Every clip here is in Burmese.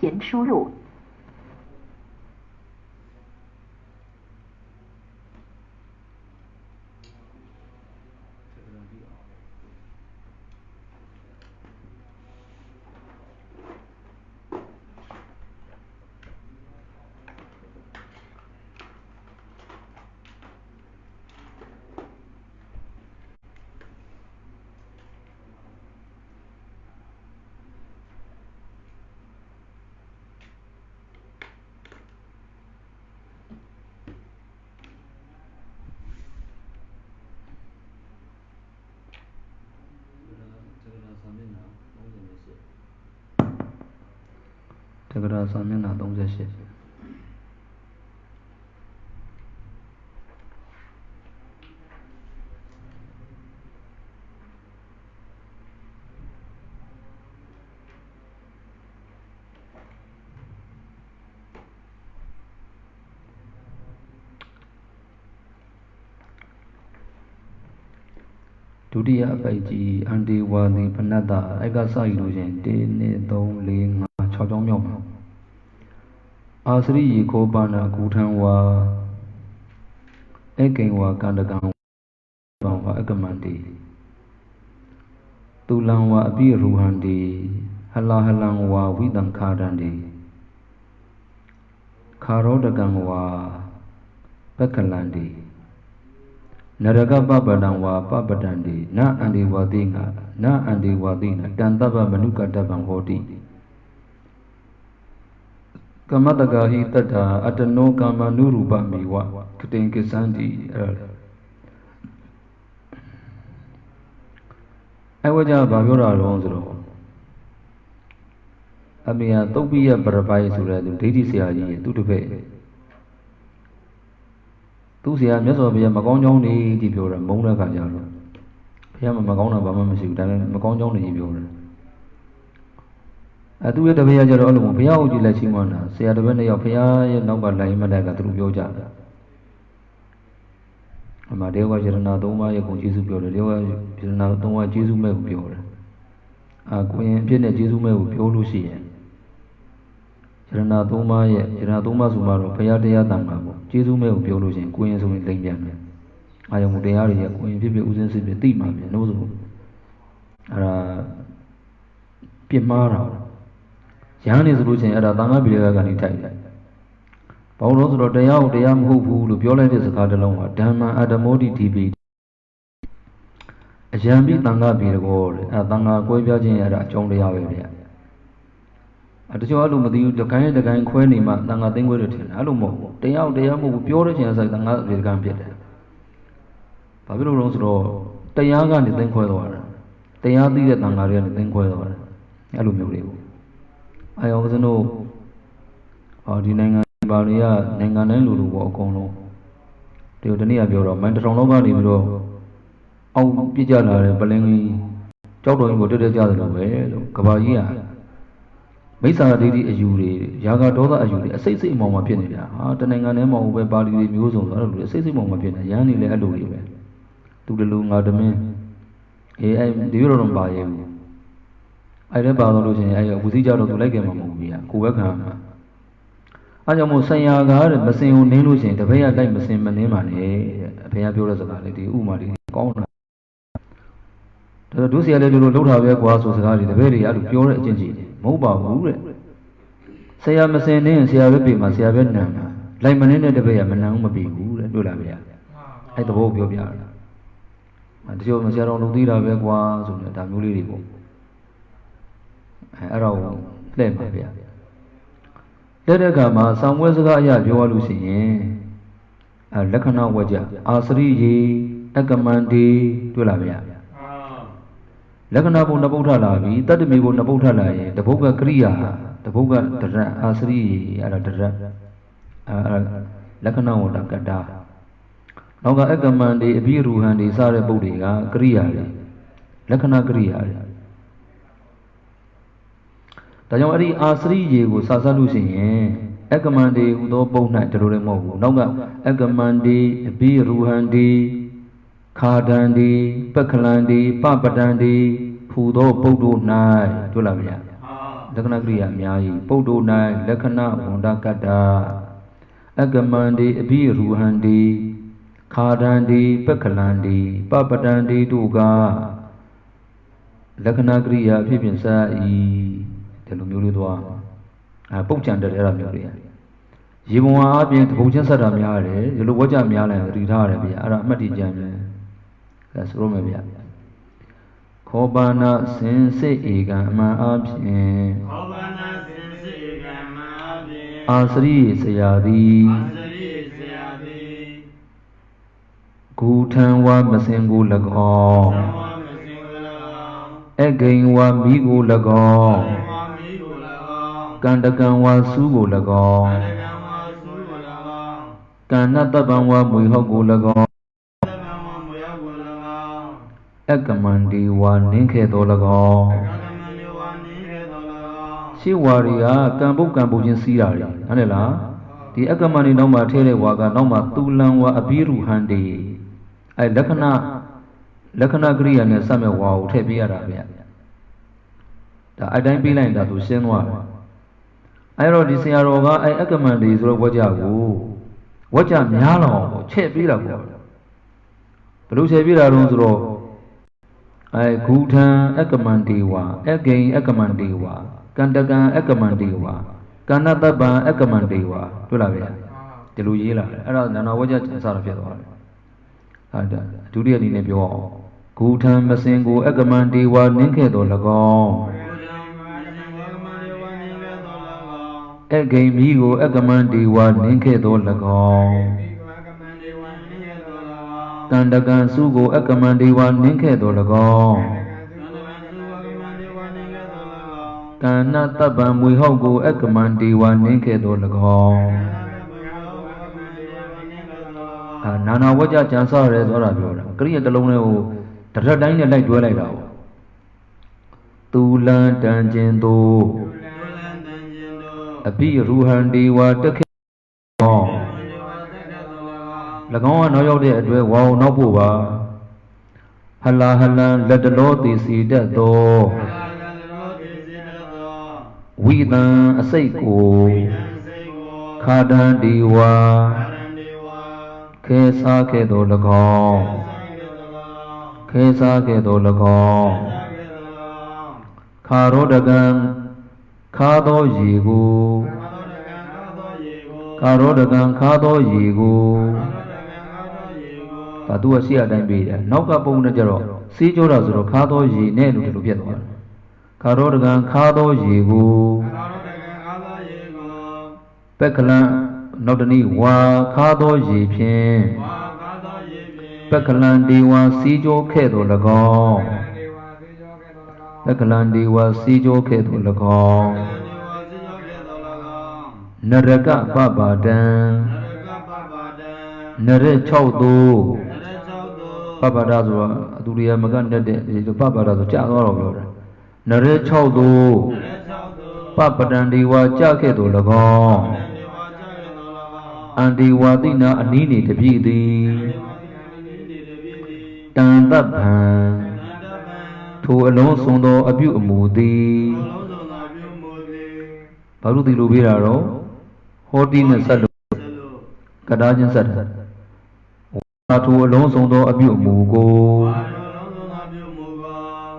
频输入。这个上面哪东西写？ဒုတိယအပိုက်ကြီးအန်တီဝါဒီဖနတ်တာအဲ့ကစယူလို့ရှင်1 2 3 4 5 6 ကြောင်းမြောက်မှာအာစရိယေခောပါဏဂူထံဝါဧကိံဝါကန္တကံဝါအကမန္တိတူလံဝါအပိရူဟန္တိဟလာဟလံဝါဝိတံခာဒန္တိခါရောတကံဝါပက္ခလန္တိနရကပပဒံဝါပပဒန္တိနအန္တိဝါတိငါနအန္တိဝါတိနတန်တပ္ပမနုကတ္တဗံဟောတိကမတကာဟိတတ္ထာအတ္တနောကာမနုရူပမိဝကတိံကိသန္တိအဲ့ဝကြဘာပြောတာတော့ဆိုတော့အမေဟာသုတ်ပိယပရပိုင်ဆိုတဲ့သူဒိဋ္ဌိဆရာကြီးရဲ့သူတစ်ဖက်သူဆရာမြတ်စွာဘုရားမကောင်းကြောင်းနေကြည့်ပြောတာမုန်းတဲ့ခါကျတော့ဘုရားမကောင်းတာဘာမှမရှိဘူးဒါပေမဲ့မကောင်းကြောင်းနေကြည့်ပြောတယ်သူရဲ့တပည့်ရကြတော့အဲ့လိုဘုရားဟုတ်ကြည့်လက်ချင်းမှန်းတာဆရာတစ်ပည့်နှစ်ယောက်ဘုရားရဲ့နောက်ကလိုင်းမတက်ကသူတို့ပြောကြတယ်အမှတေဝရဏသုံးပါးရဲ့ကိုကျေးဇူးပြောတယ်တေဝရဏသုံးပါးကျေးဇူးမဲ့ကိုပြောတယ်ကိုရင်အဖြစ်နဲ့ကျေးဇူးမဲ့ကိုပြောလို့ရှိရင်ရဏသုံးပါးရဲ့ရဏသုံးပါးဆိုမှတော့ဘုရားတရားတန်ခါပေါ့ကျေးဇူးမဲ့ကိုပြောလို့ရှိရင်ကိုရင်ဆိုရင်လိမ့်ပြန်တယ်အာယုံတရားတွေရဲ့ကိုရင်ဖြစ်ဖြစ်ဥစဉ်စစ်ဖြစ်သိမှပြန်လို့ဆိုအဲ့ဒါပြစ်မှားတာရဟန်းနေဆိုလို့ရှိရင်အဲ့ဒါသံဃာပိဋကကနေထိုက်တယ်ဘာလို့လဲဆိုတော့တရားကိုတရားမဟုတ်ဘူးလို့ပြောလိုက်တဲ့စကားတစ်လုံးကဓမ္မအတ္တမောတိတိပိအယံပိသံဃာပိဋကောတဲ့အဲ့သံဃာကွဲပြားခြင်းရတာအကြောင်းတရားပဲဗျတချို့အဲ့လိုမသိဘူးတကိုင်းခွဲနေမှသံဃာသိမ်းခွဲတယ်ထင်တယ်အဲ့လိုမဟုတ်ဘူးတရားကိုတရားမဟုတ်ဘူးပြောတဲ့ချိန်ကသံဃာပိဋကံဖြစ်တယ်ဘာဖြစ်လို့လဲဆိုတော့တရားကနေသိမ်းခွဲသွားတာတရားသိတဲ့သံဃာတွေကနေသိမ်းခွဲသွားတာအဲ့လိုမျိုးတွေပေါ့အဲအောင်စတို့ဒီနိုင်ငံပါတွေကနိုင်ငံတိုင်းလူပေါ့အကုန်လုံးဒီတနေ့ကပြောတော့မန်တထောင်လောက်ကနေပြီးတော့အောက်ပြစ်ကြလာတဲ့ပလင်းကြီးကြောက်တော်ကြီးကိုတက်တက်ကြတယ်လို့ပဲလို့ကဘာကြီးကမိစ္ဆာဒိဋ္ဌိအယူတွေယာဂဒေါသအယူတွေအစိတ်စိတ်အမောင်မှာဖြစ်နေကြဟာတနိုင်ငံထဲမှာပဲပါဠိတွေမျိုးစုံဆိုအဲ့လိုအစိတ်စိတ်အမောင်မှာဖြစ်နေရန်နေလဲအဲ့လိုတွေပဲသူတလူငါတမင်းအဲ့ဒီလိုတော့မပါရဲ့ဘူးအဲ့ဒါပါတော့လို့ရှိရင်အဲ့ဝစီကြတော့သူလိုက်ကြမှာမဟုတ်ဘူးဗျာကိုယ်ပဲခံမှာအဲ့ကြောင့်မို့ဆံရကားတဲ့မစင်ကိုနင်းလို့ရှိရင်တပည့်ရတိုက်မစင်မနင်းပါနဲ့တဲ့အဖေကပြောတဲ့စကားလေးဒီဥမာလေးကောင်းတာဒါတို့ဆရာလည်းဒီလိုလှုပ်တာပဲကွာဆိုစကားတွေတပည့်တွေအဲ့လိုပြောတဲ့အချင်းကြီးမဟုတ်ပါဘူးတဲ့ဆရာမစင်နင်းဆရာပဲပြေမှာဆရာပဲနံမှာလိုက်မနင်းတဲ့တပည့်ရမနံဘူးမပြေဘူးတဲ့တွေ့လားဗျာအဲ့သဘောပြောပြတာတချို့ဆရာတော်လုပ်သေးတာပဲကွာဆိုတဲ့ဒါမျိုးလေးတွေပေါ့အဲ့တော့လှည့်ပါဗျာလက်တဲ့ကမှာဆောင်းပွဲစကားအရာပြောရလို့ရှိရင်လက္ခဏာဝကြအာစရိယေအကမန္တိတွေ့လားဗျာလက္ခဏာဘုံနှစ်ပုဒ်ထလာပြီတတ္တမေဘုံနှစ်ပုဒ်ထလာရင်တပုဒ်ကကရိယာတပုဒ်ကတရအာစရိယေအဲ့ဒါတရလက္ခဏာဝတ္တကတ္တာနောက်က အကမန္တိအဘိရူဟန္တိစတဲ့ပုဒ်တွေကကရိယာတွေလက္ခဏာကရိယာတွေဒါကြောင့်အဲ့ဒီအာစရိယေကိုစာစပ်လို့ရှိရင်အကမန္တိဟူသောပုံ၌ဒီလိုလည်းမဟုတ်ဘူးနောက်ကအကမန္တိအဘိရူဟန္တိခာဒန္တိပက္ခလန္တိပပဒန္တိဟူသောပုဒ်တို့၌တွေ့လားဗျာ Lakana Kriya Myayi, Podo Nai, Lakana, Wanda Kata, Agamandi, Abi Ruhandi, Kadandi, Pekalandi, Papadandi, Duga, Lakana Kriya, Pipin Sai, Telumulidwa, Pochan, the Arabian. Yimua being the Pochan Sadamiare, the Luwaja Miala, Ritara, Aramati Jam, that's Romavia. Kobana Sense Egama Absent Asri Sayadi Gutan wa Masengu Lagon Again wa Migu Lagon Kandakan wa Sugu Lagon Kanataban wa Muihogu Lagon Akamandi wa Ninke Dolagon Siwaria, Kambu Kambujin Siri, Anela, the Akamani Noma Telewaga Noma Tulanwa Abiru Handi, I Lakana Gri and Samewa, Tebi Arabia. The Adan Bilan that was Senwa. I wrote this Yaroga, I Akamandi is Wajagu. Waja Mialo, Chebira. Pelusevira Ronzro. I Kutan Akamandiwa, again Akamandiwa. Kandagan Akamandiwa, Kanataban Akamandiwa, Tulavia, Telujila, Nana Waja Sarafia. Tudia in Nebio, Kutan Masengo Akamandiwa, Ninke Dolagon, Again Migo Akamandiwa, Ninke Dolagon, Kandagan Sugo Akamandiwa, Ninke Dolagon. Kanataban Muihogo Akamandi one Ninke Dolagon Nana Waja Chansa Rezora, Korea the Lone, Tadina like Dwellera Tulan Tangendo Abi Ruhandi Watake Lagon no de wow no buba Hala Hala let the Lord see that door We then a seiko Kadan Diwa Kesa Kedo Lagon Kesa Kedo Lagon Karodagan Kado Yigu Karodagan Kado Yigu Padua Sia Dambida, Noka Punajaro, Sijora Zoro Kado Yi Nenu to Pietro. Karodagan Kado Yigu Pekalan Nodani Wa Kado Yipin Pekalan Diwa Sijo Kedo Lagon Pekalan Diwa Sijo Kedo Lagon Naraka Babadan Nare Chaudu Babadazu Aduria Maganda Babadazu Chagoro Nare Chaudu Papadandiwa Jakedo Lagon Andiwadina Anini to be the Tandapan to alone sondo abu moody Parudi Lubiraro Hordin Salo Kadajan Sat to alone sondo abu mugo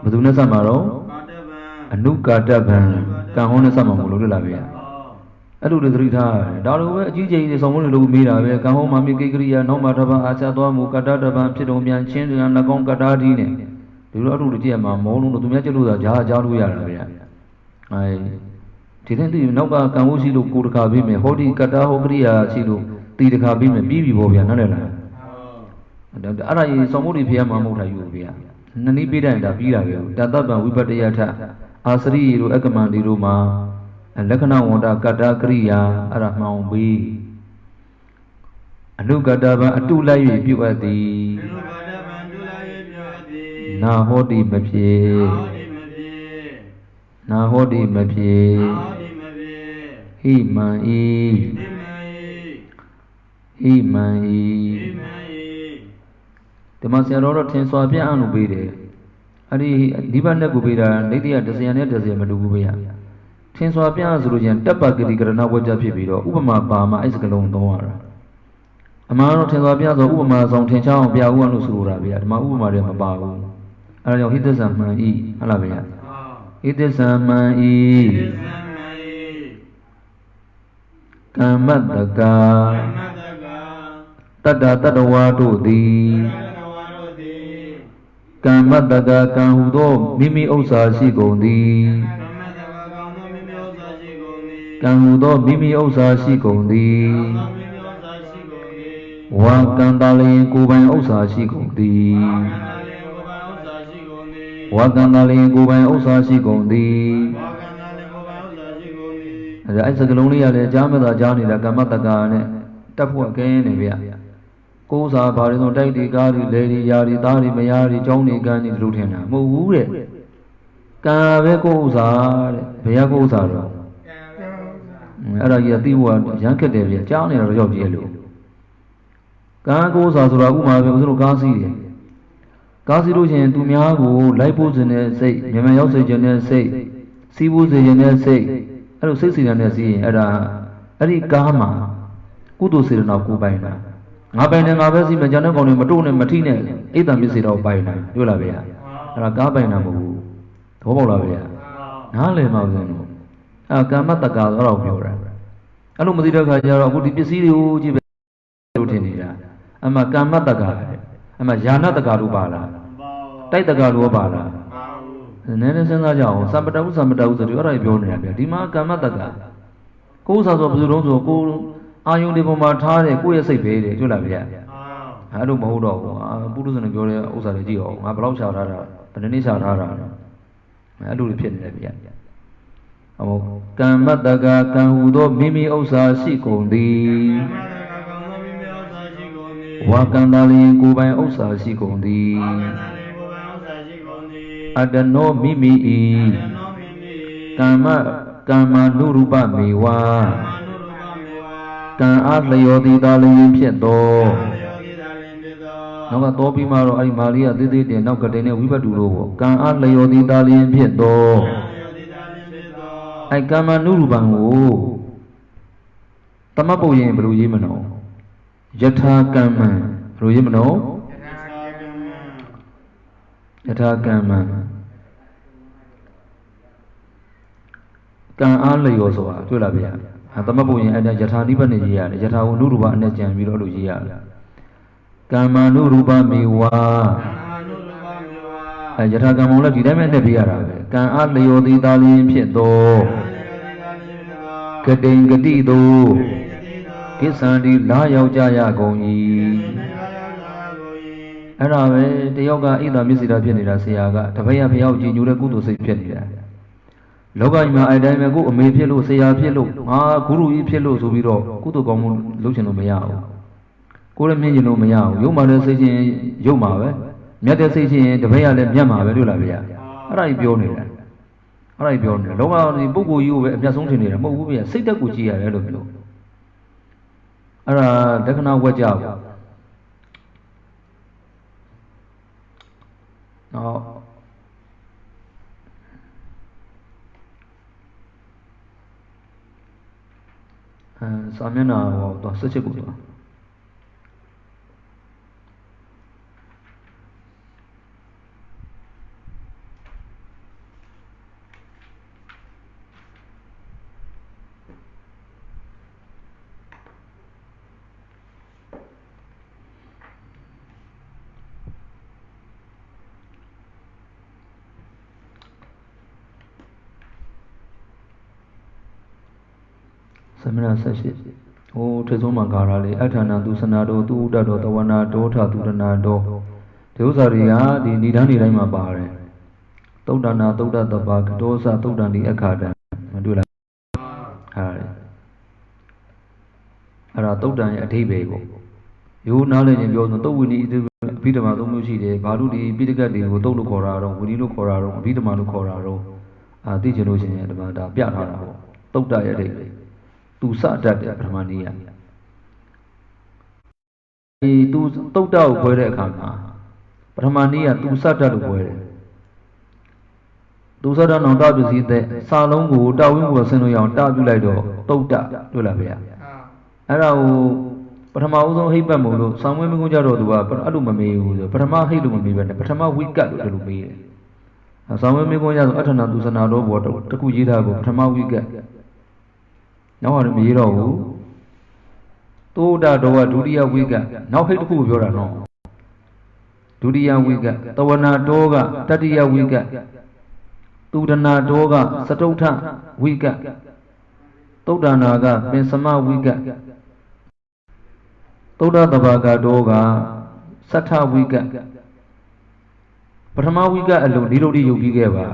Baduna Samaro Anuka Daban Kahona Samamu Lavia. I do the 3 times. Daru, GJ is only to me. I come home, Mammy Gigria, no matter Asado, Mukadaba, Pidomian, Chin, and the Concadine. Do not do the Gemma, Mono to Metuda, Jaruya. I didn't even know about Kamusi to Kurkabime, Hodi Kataho Gria, Sido, Tidakabime, Bibi Bobia, Nanella. The other is somebody Pia Mamuta Yuvia. Nani Bida and Abira, Dadaba, Wipatayata, Asri, Akamandi Ruma. And Lakana Wanda Kata Kriya Arahmau B. Anukadaba Atula you at the Nahodi Mapie Nahodi Mapie He Mai The Masarora Tenswabia Anubide Adi Dibana Gubida, Lady at the Sianet as Yamadubia. ထင်စွာပြဆိုလို့ချင်းတပ်ပဂတိကရဏဝကြဖြစ်ပြီးတော့ဥပမာပါမှာအဲ့စကလုံးသုံးရတာအမှန်တော့ထင်စွာပြဆိုဥပမာဆောင်ထင်ရှားအောင်ပြဦးအောင်လို့ဆိုလိုတာဗျာဒီမှာဥပမာတွေမပါဘူးအဲ့ဒါကြောင့်ဟိသစ္စာမှန်ဤဟုတ်လားဗျာဟိသစ္စာမှန်ဤကမ္မတကာတတ္တတတဝါတို့သည်ကမ္မတကာကံဟုသောမိမိဥစ္စာရှိကုန်သည်ကံဟုသောမိမိဥစ္စာရှိကုန်သည်ဝါကံတလျင်ကိုယ်ပိုင်ဥစ္စာရှိကုန်သည်ဝါကံတလျင်ကိုယ်ပိုင်ဥစ္စာရှိကုန်သည်အဲ့စကလုံးလေးရလေကြားမသာကြားနေတာကမ္မတကာနဲ့တက်ဖို့အကင်းနေဗျကိုယ်စားဘာတွေဆိုတိုက်တီကားတွေလေတွေယာတွေသားတွေမယားတွေကျောင်းတွေကန်းတွေလို့ထင်တာမဟုတ်ဘူးတဲ့ကံပဲကိုယ်ဥစ္စာတဲ့ဘယ်ကကိုယ်ဥစ္စာတော့အဲ့ဒါကြီးကသိဖို့ရမ်းခက်တယ်ဗျကြားနေတော့ရောက်ကြည့်လို့ကံကိုယ်ဥစ္စာဆိုတာဥမာပဲဦးဇင်းတို့ကားစီးတယ်ကားစီးလို့ရှိရင်သူများကိုလိုက်ဖို့ခြင်းနဲ့စိတ်မြန်မာရောက်စေခြင်းနဲ့စိတ်စီးဖို့စေခြင်းနဲ့စိတ်အဲ့လိုစိတ်စီရနဲ့စီးရင်အဲ့ဒါအဲ့ဒီကားမှာကုသိုလ်စေတနာကိုပိုင်တာငါပိုင်တယ်ငါပဲစီးမယ်ကျန်တဲ့ကောင်တွေမတို့နဲ့မထိနဲ့အိတ်တံပစ္စည်းတော့ပိုင်တာတွေ့လားဗျာအဲ့ဒါကားပိုင်တာမဟုတ်ဘူးသဘောပေါက်လားဗျာနားလည်မှဦးဇင်းတို့အဲ့ကာမတက္ကာတော့ပြောတာအဲ့လိုမသိတဲ့ခါကျတော့အခုဒီပစ္စည်းတွေကိုကြည့်ပဲလို့ထင်နေတာအမှကာမတက္ကာအမှယာနတက္ကာတို့ပါလားတိုက်တက္ကာတို့ပါလားနည်းနည်းစဉ်းစားကြအောင်သမ္ပတဟုဆိုတော့အဲ့ဒါပြောနေတာဗျာဒီမှာကာမတက္ကာကိုယ်စားဆိုဘယ်လိုလုံးဆိုကိုအာယုန်ဒီပုံမှာထားတဲ့ကိုယ့်ရဲ့စိတ်ပဲတဲ့တွေ့လားဗျာအဲ့လိုမဟုတ်တော့ဘူးပုရုဇဉ်ပြောတဲ့ဥစ္စာတွေကြည့်အောင်ငါဘယ်လောက်ရှာထားတာဘယ်နည်းရှာထားတာအဲ့လိုဖြစ်နေတယ်ဗျာဟောကမ္မတက္ကာကံဟူသောမိမိဥစ္စာရှိကုန်သည်ဝါကံတလျင်ကိုယ်ပိုင်ဥစ္စာရှိကုန်သည်အတ္တနောမိမိဤကမ္မနုရူပမေဝကံအားလျော်သည်သာလျင်ဖြစ်သောနောက်ကတော်ပြီးမှတော့အဲ့ဒီမာလိယသေးသေးတင်နောက်ကတင်နဲ့ဝိပတုလို့ပေါ့ကံအားလျော်သည်သာလျင်ဖြစ်သောအဲ့ကမ္မနုရူပံကိုသမတ်ပုတ်ရင်ဘယ်လိုရေးမလို့ယထာကမ္မံဘယ်လိုရေးမလို့ယထာကမ္မံကံအားလျော်ဆိုတာတွေ့လားဗျာသမတ်ပုတ်ရင်အဲ့ဒါယထာနိဗ္ဗာန်နဲ့ရေးရတယ်ယထာကိုနုရူပအနေကြံပြီးတော့လို့ရေးရတယ်ကမ္မနုရူပမေဝယထာကမ္မလည်းဒီတိုင်းပဲနဲ့ပြရတာပဲကံအားလျော်သည်သာလျင်ဖြစ်သောကတိန်ဂတိသောကိစ္ဆန္တိလာရောက်ကြရကုန်၏အဲ့ဒါပဲတယောက်ကဣဒ္ဓမျက်စိတာဖြစ်နေတာဆရာကတပည့်ရဖျောက်ကြည်ညိုတဲ့ကုသိုလ်စိတ်ဖြစ်နေတာလောကကြီးမှာအဲ့တိုင်းပဲကိုအမေဖြစ်လို့ဆရာဖြစ်လို့ငါဂုရုကြီးဖြစ်လို့ဆိုပြီးတော့ကုသိုလ်ကောင်းမှုလုပ်ချင်လို့မရဘူးကိုယ်လည်းမြင်ချင်လို့မရဘူးရုပ်မှလည်းစိတ်ချင်းရုပ်မှာပဲမြတ်တဲ့စိတ်ချင်းတပည့်ရလည်းမြတ်မှာပဲတွေ့လားဗျာအဲ့ဒါကြီးပြောနေတာအဲ့ဒါကြီးပြောနေတယ်လောကဒီပုဂ္ဂိုလ်ကြီးကိုပဲအမျက်ဆုံးထင်နေတာမဟုတ်ဘူးဗျာစိတ်တက်ကိုကြည့်ရတယ်လို့ပြောအဲ့ဒါလက္ခဏာဝက်ကြပါနောက်စာမျက်နှာတော့ဆက်ချက်ကိုတော့သမဏဆက်ရှိဟိုထေဆုံးမှာကာရာလေးအဋ္ဌာဏသူစနာတော်သူဥဒ္ဒတော်တဝနာဒေါထသူရဏတော်ဒီဥစ္စာတွေကဒီဏိဒန်းတွေတိုင်းမှာပါတယ်သုဒ္ဓနာသုဒ္ဓတပါကတောစသုဒ္ဓန်ဒီအခါတံမတွေ့လားဟာအဲ့ဒါသုဒ္ဓန်ရဲ့အဓိပ္ပာယ်ကိုရိုးနားလည်ရင်ပြောဆိုသုတ်ဝိနည်းအဘိဓမ္မာသုံးမျိုးရှိတယ်ဘာလို့ဒီပိဋကတ်တွေကိုသုတ်လို့ခေါ်တာတော့ဝိနည်းလို့ခေါ်တာတော့အဘိဓမ္မာလို့ခေါ်တာတော့သိချင်လို့ရှိရင်ဒီမှာဒါပြထားတာပေါ့သုဒ္ဓရဲ့အဓိပ္ပာယ်သူစတတ်တဲ့ပထမနည်းဒီသူသုတ်တကိုခွဲတဲ့အခါမှာပထမနည်းကသူစတတ်လို့ခွဲတယ် သူစရဏောတပစ္စည်းတဲ့စာလုံးကိုတာဝင်းကိုဆင်းလို့ရအောင်တာပြုလိုက်တော့တုတ်တတွေ့လားဗျာအဲ့ဒါကိုပထမဦးဆုံးဟိတ်ပတ်မို့လို့ဆောင်းဝင်းမကုန်းကြတော့သူကအဲ့လိုမမေးဘူးဆိုပထမဟိတ်လို့မမေးပဲနဲ့ပထမဝိကတ်လို့ဒီလိုမေးတယ်ဆောင်းဝင်းမကုန်းကြဆိုအထနာသူစနာတော်ဘောတခုရေးထားကိုပထမဝိကတ်နောက်ဟာမရေးတော့ဘူးသုဒ္ဓတော်ကဒုတိယဝိကတ်နောက်ဟိတ်တစ်ခုပြောတာနော်ဒုတိယဝိကတ်တဝနာတော်ကတတိယဝိကတ်သူဒနာတော်ကစတုထဝိကတ်သုဒ္ဓနာကပင်စမဝိကတ်သုဒ္ဓတဘာကတော်ကသတ္ထဝိကတ်ပထမဝိကတ်အလုံးဒီလိုဒီရုပ်ပြီးခဲ့ပါ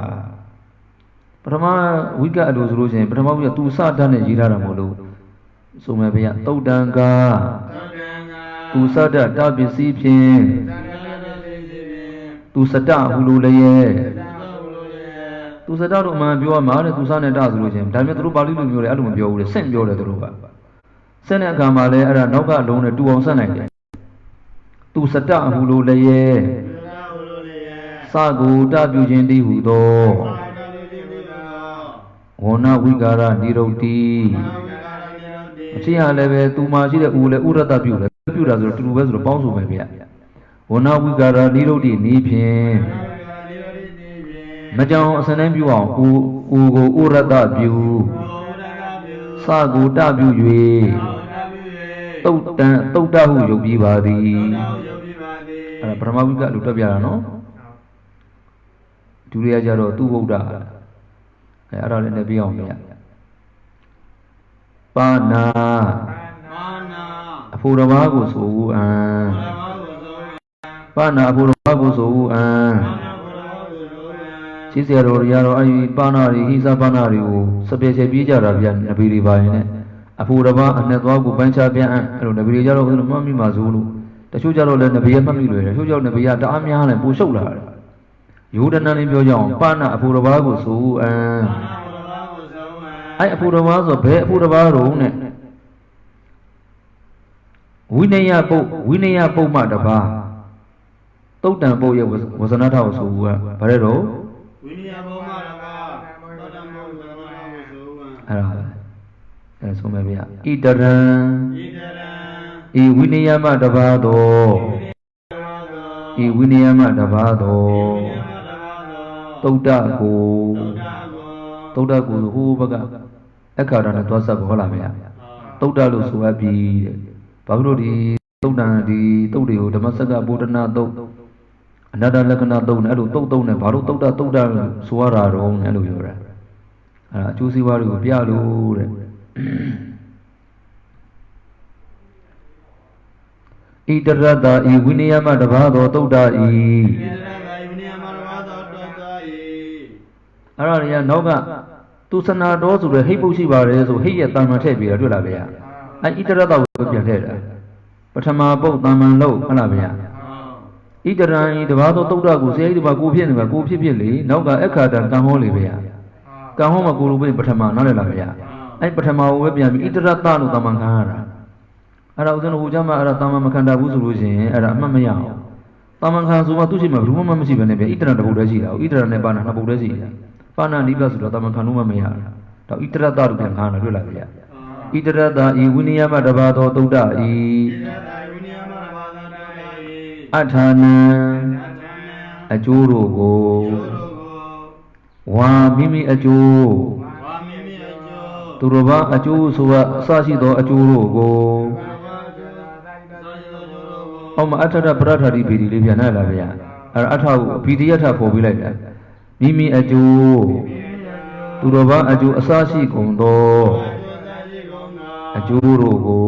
ပထမဝိကတ်အလုံးဆိုလို့ရှိရင်ပထမဝိကတ်သူစတတ်နဲ့ရေးထားတာမို့လို့ဆိုမယ်ဗျာသုဒ္ဓံကသူစတတ်တပစ္စည်းဖြင့်သူစတဟုလိုလည်းသူစတတို့အမှန်ပြောရမှာတဲ့သူစနဲ့တဆိုလို့ချင်းဒါပေမဲ့သူတို့ပါဠိလိုမျိုးလေအဲ့လိုမပြောဘူးလေဆင့်ပြောတယ်သူတို့ကဆင့်တဲ့အခါမှာလည်းအဲ့ဒါနောက်ကလုံးနဲ့တူအောင်ဆက်နိုင်တယ်သူစတဟုလိုလည်းစကိုတပြုခြင်းတည်းဟုသောဝဏဝိကာရနိရုဒ္ဓိအချင်းဟာလည်းပဲသူမှရှိတဲ့ဦးလည်းဥရတပြုတယ်ပြုတာဆိုတော့တူတူပဲဆိုတော့ပေါင်းစုမယ်ဗျဝဏဝိကာရနိရုဒ္ဓိနည်းဖြင့်မကြောင်အစတိုင်းပြုအောင်ဦးကိုဥရတပြုစကိုတပြု၍တုတ်တဟုယုတ်ပြီးပါသည်အဲ့ဒါပထမဝိကလို့တွက်ပြတာနော်ဒုတိယကျတော့သူဗုဒ္ဓအဲ့ဒါလည်းလည်းပြအောင်ဗျပါဏာအဖို့တစ်ပါးကိုဆိုဦးအံပါဏာအဖို့တစ်ပါးကိုဆိုဦးအံရှိစေတော်ရတော့အဲ့ဒီပါဏာတွေဟိသပါဏာတွေကိုစပယ်ချက်ပြေးကြတာဗျနဗီတွေပါရင်လည်းအဖို့တစ်ပါးအနှစ်သွားကိုပိုင်းခြားပြန်အဲ့လိုနဗီတွေကြတော့မှတ်မိမှာစိုးလို့တချို့ကြတော့လည်းနဗီရမှတ်မိလွယ်တယ်တချို့ကြောင့်နဗီရတအားများလည်းပိုရှုပ်လာတယ်ယုဒနာလေးပြောကြအောင်ပါဏာအဖို့တစ်ပါးကိုဆိုဦးအံအဲ့အဖို့တစ်ပါးဆိုဘယ်အဖို့တစ်ပါးတော့နဲ့ဝိနယပုဒ်မှတစ်ပါးတုတ်တံပုဒ်ရဲ့ဝဇနထကိုဆိုဦးကဘာလဲတော့ဝိနယပုဒ်မှတစ်ပါးတုတ်တံပုဒ်ဝဇနထကိုဆိုဦးကအဲ့ဆိုမယ်ဗျဣတရံဤဝိနယမတစ်ပါးသောဤဝိနယမတစ်ပါးသောတုတ်တကိုဟိုဘက်ကအခါရနဲ့သွားဆက်ပေါ်လာမယ်တုတ်တလို့ဆိုအပ်ပြီတဲ့ဘာဖြစ်လို့ဒီတုတ်တန်ဒီတုတ်တွေကိုဓမ္မစက္ကဗုဒ္ဓနာတုတ်အနတ္တလက္ခဏာတုတ်နဲ့အဲ့လိုတုတ်နဲ့ဘာလို့တုတ်တဆိုရတာတော့အဲ့လိုပြောတာအဲ့ဒါအကျိုးစီးပွားတွေကိုပြလို့တဲ့ဣတရတဤဝိနယမတဘာသောတုတ်တဤအဲ့ဒါတွေကနောက်ကသူစနာတော်ဆိုတဲ့ဟိတ်ပုတ်ရှိပါတယ်ဆိုဟိတ်ရဲ့တာမန်ထည့်ပြီးတော့တွေ့လာဗျာအဲ့ဣတရတကိုပြန်ထည့်တာပထမပုတ်တာမန်လို့ဟုတ်လားဗျာဣတရံဤတဘာသောတုတ်တကိုဆရာကြီးဒီမှာကိုဖြစ်နေမှာကိုဖြစ်လေနောက်ကအခါတံကံဟောလေဗျာကံဟောမှာကိုလိုပဲပထမနားလည်လားဗျာအဲ့ပထမကိုပဲပြန်ပြီးဣတရတလို့တာမန်ခံရတာအဲ့ဒါဥစဉ်ဟိုကြမှာအဲ့ဒါတာမန်မခံတတ်ဘူးဆိုလို့ရှိရင်အဲ့ဒါအမှတ်မရအောင်တာမန်ခံဆိုမှသူ့ရှိမှာဘယ်သူမှမရှိဘဲနဲ့ဗျာဣတရတပုတ်တည်းရှိတာဣတရနဲ့ပါဏာနှစ်ပုတ်တည်းရှိတာပါဏာနိဗ္ဗာန်ဆိုတော့တာမန်ခံလို့မရတာတော့ဣတရတလို့ပြန်ခံရတာတွေ့လားဗျာဣတရတဤဝိနယမတဘာသောတုတ်တဤအထာနံအကျိုးတို့ကိုဝါမိမိအကျိုးသူတော်ဘာအကျိုးဆိုအစရှိသောအကျိုးတို့ကိုအောက်မှာအထထပရထတိဗီဒီလေးပြန်လာဗျာအဲ့ဒါအထကိုဗီဒီယထပေါ်ပေးလိုက်တာမိမိအကျိုးသူတော်ဘာအကျိုးအစရှိကုန်သောအကျိုးတို့ကို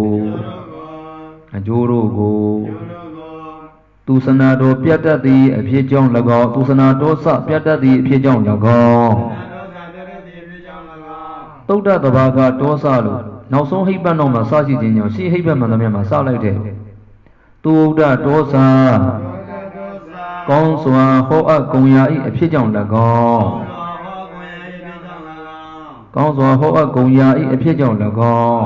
သူစနာတော်ပြတ်တတ်သည်အဖြစ်ကြောင့်၎င်းသူစနာတော်စပြတ်တတ်သည်အဖြစ်ကြောင့်၎င်းတုတ်တတဘာကတောစလို့နောက်ဆုံးဟိဗ္ဗံတော်မှာစရှိခြင်းကြောင့်ရှေးဟိဗ္ဗံမှန်သမျှမှာစလိုက်တဲ့သူဥဒ္ဒတောစကောင်းစွာဟောအပ်ကုန်ရာဤအဖြစ်ကြောင့်၎င်းကောင်းစွာဟောအပ်ကုန်ရာဤအဖြစ်ကြောင့်၎င်း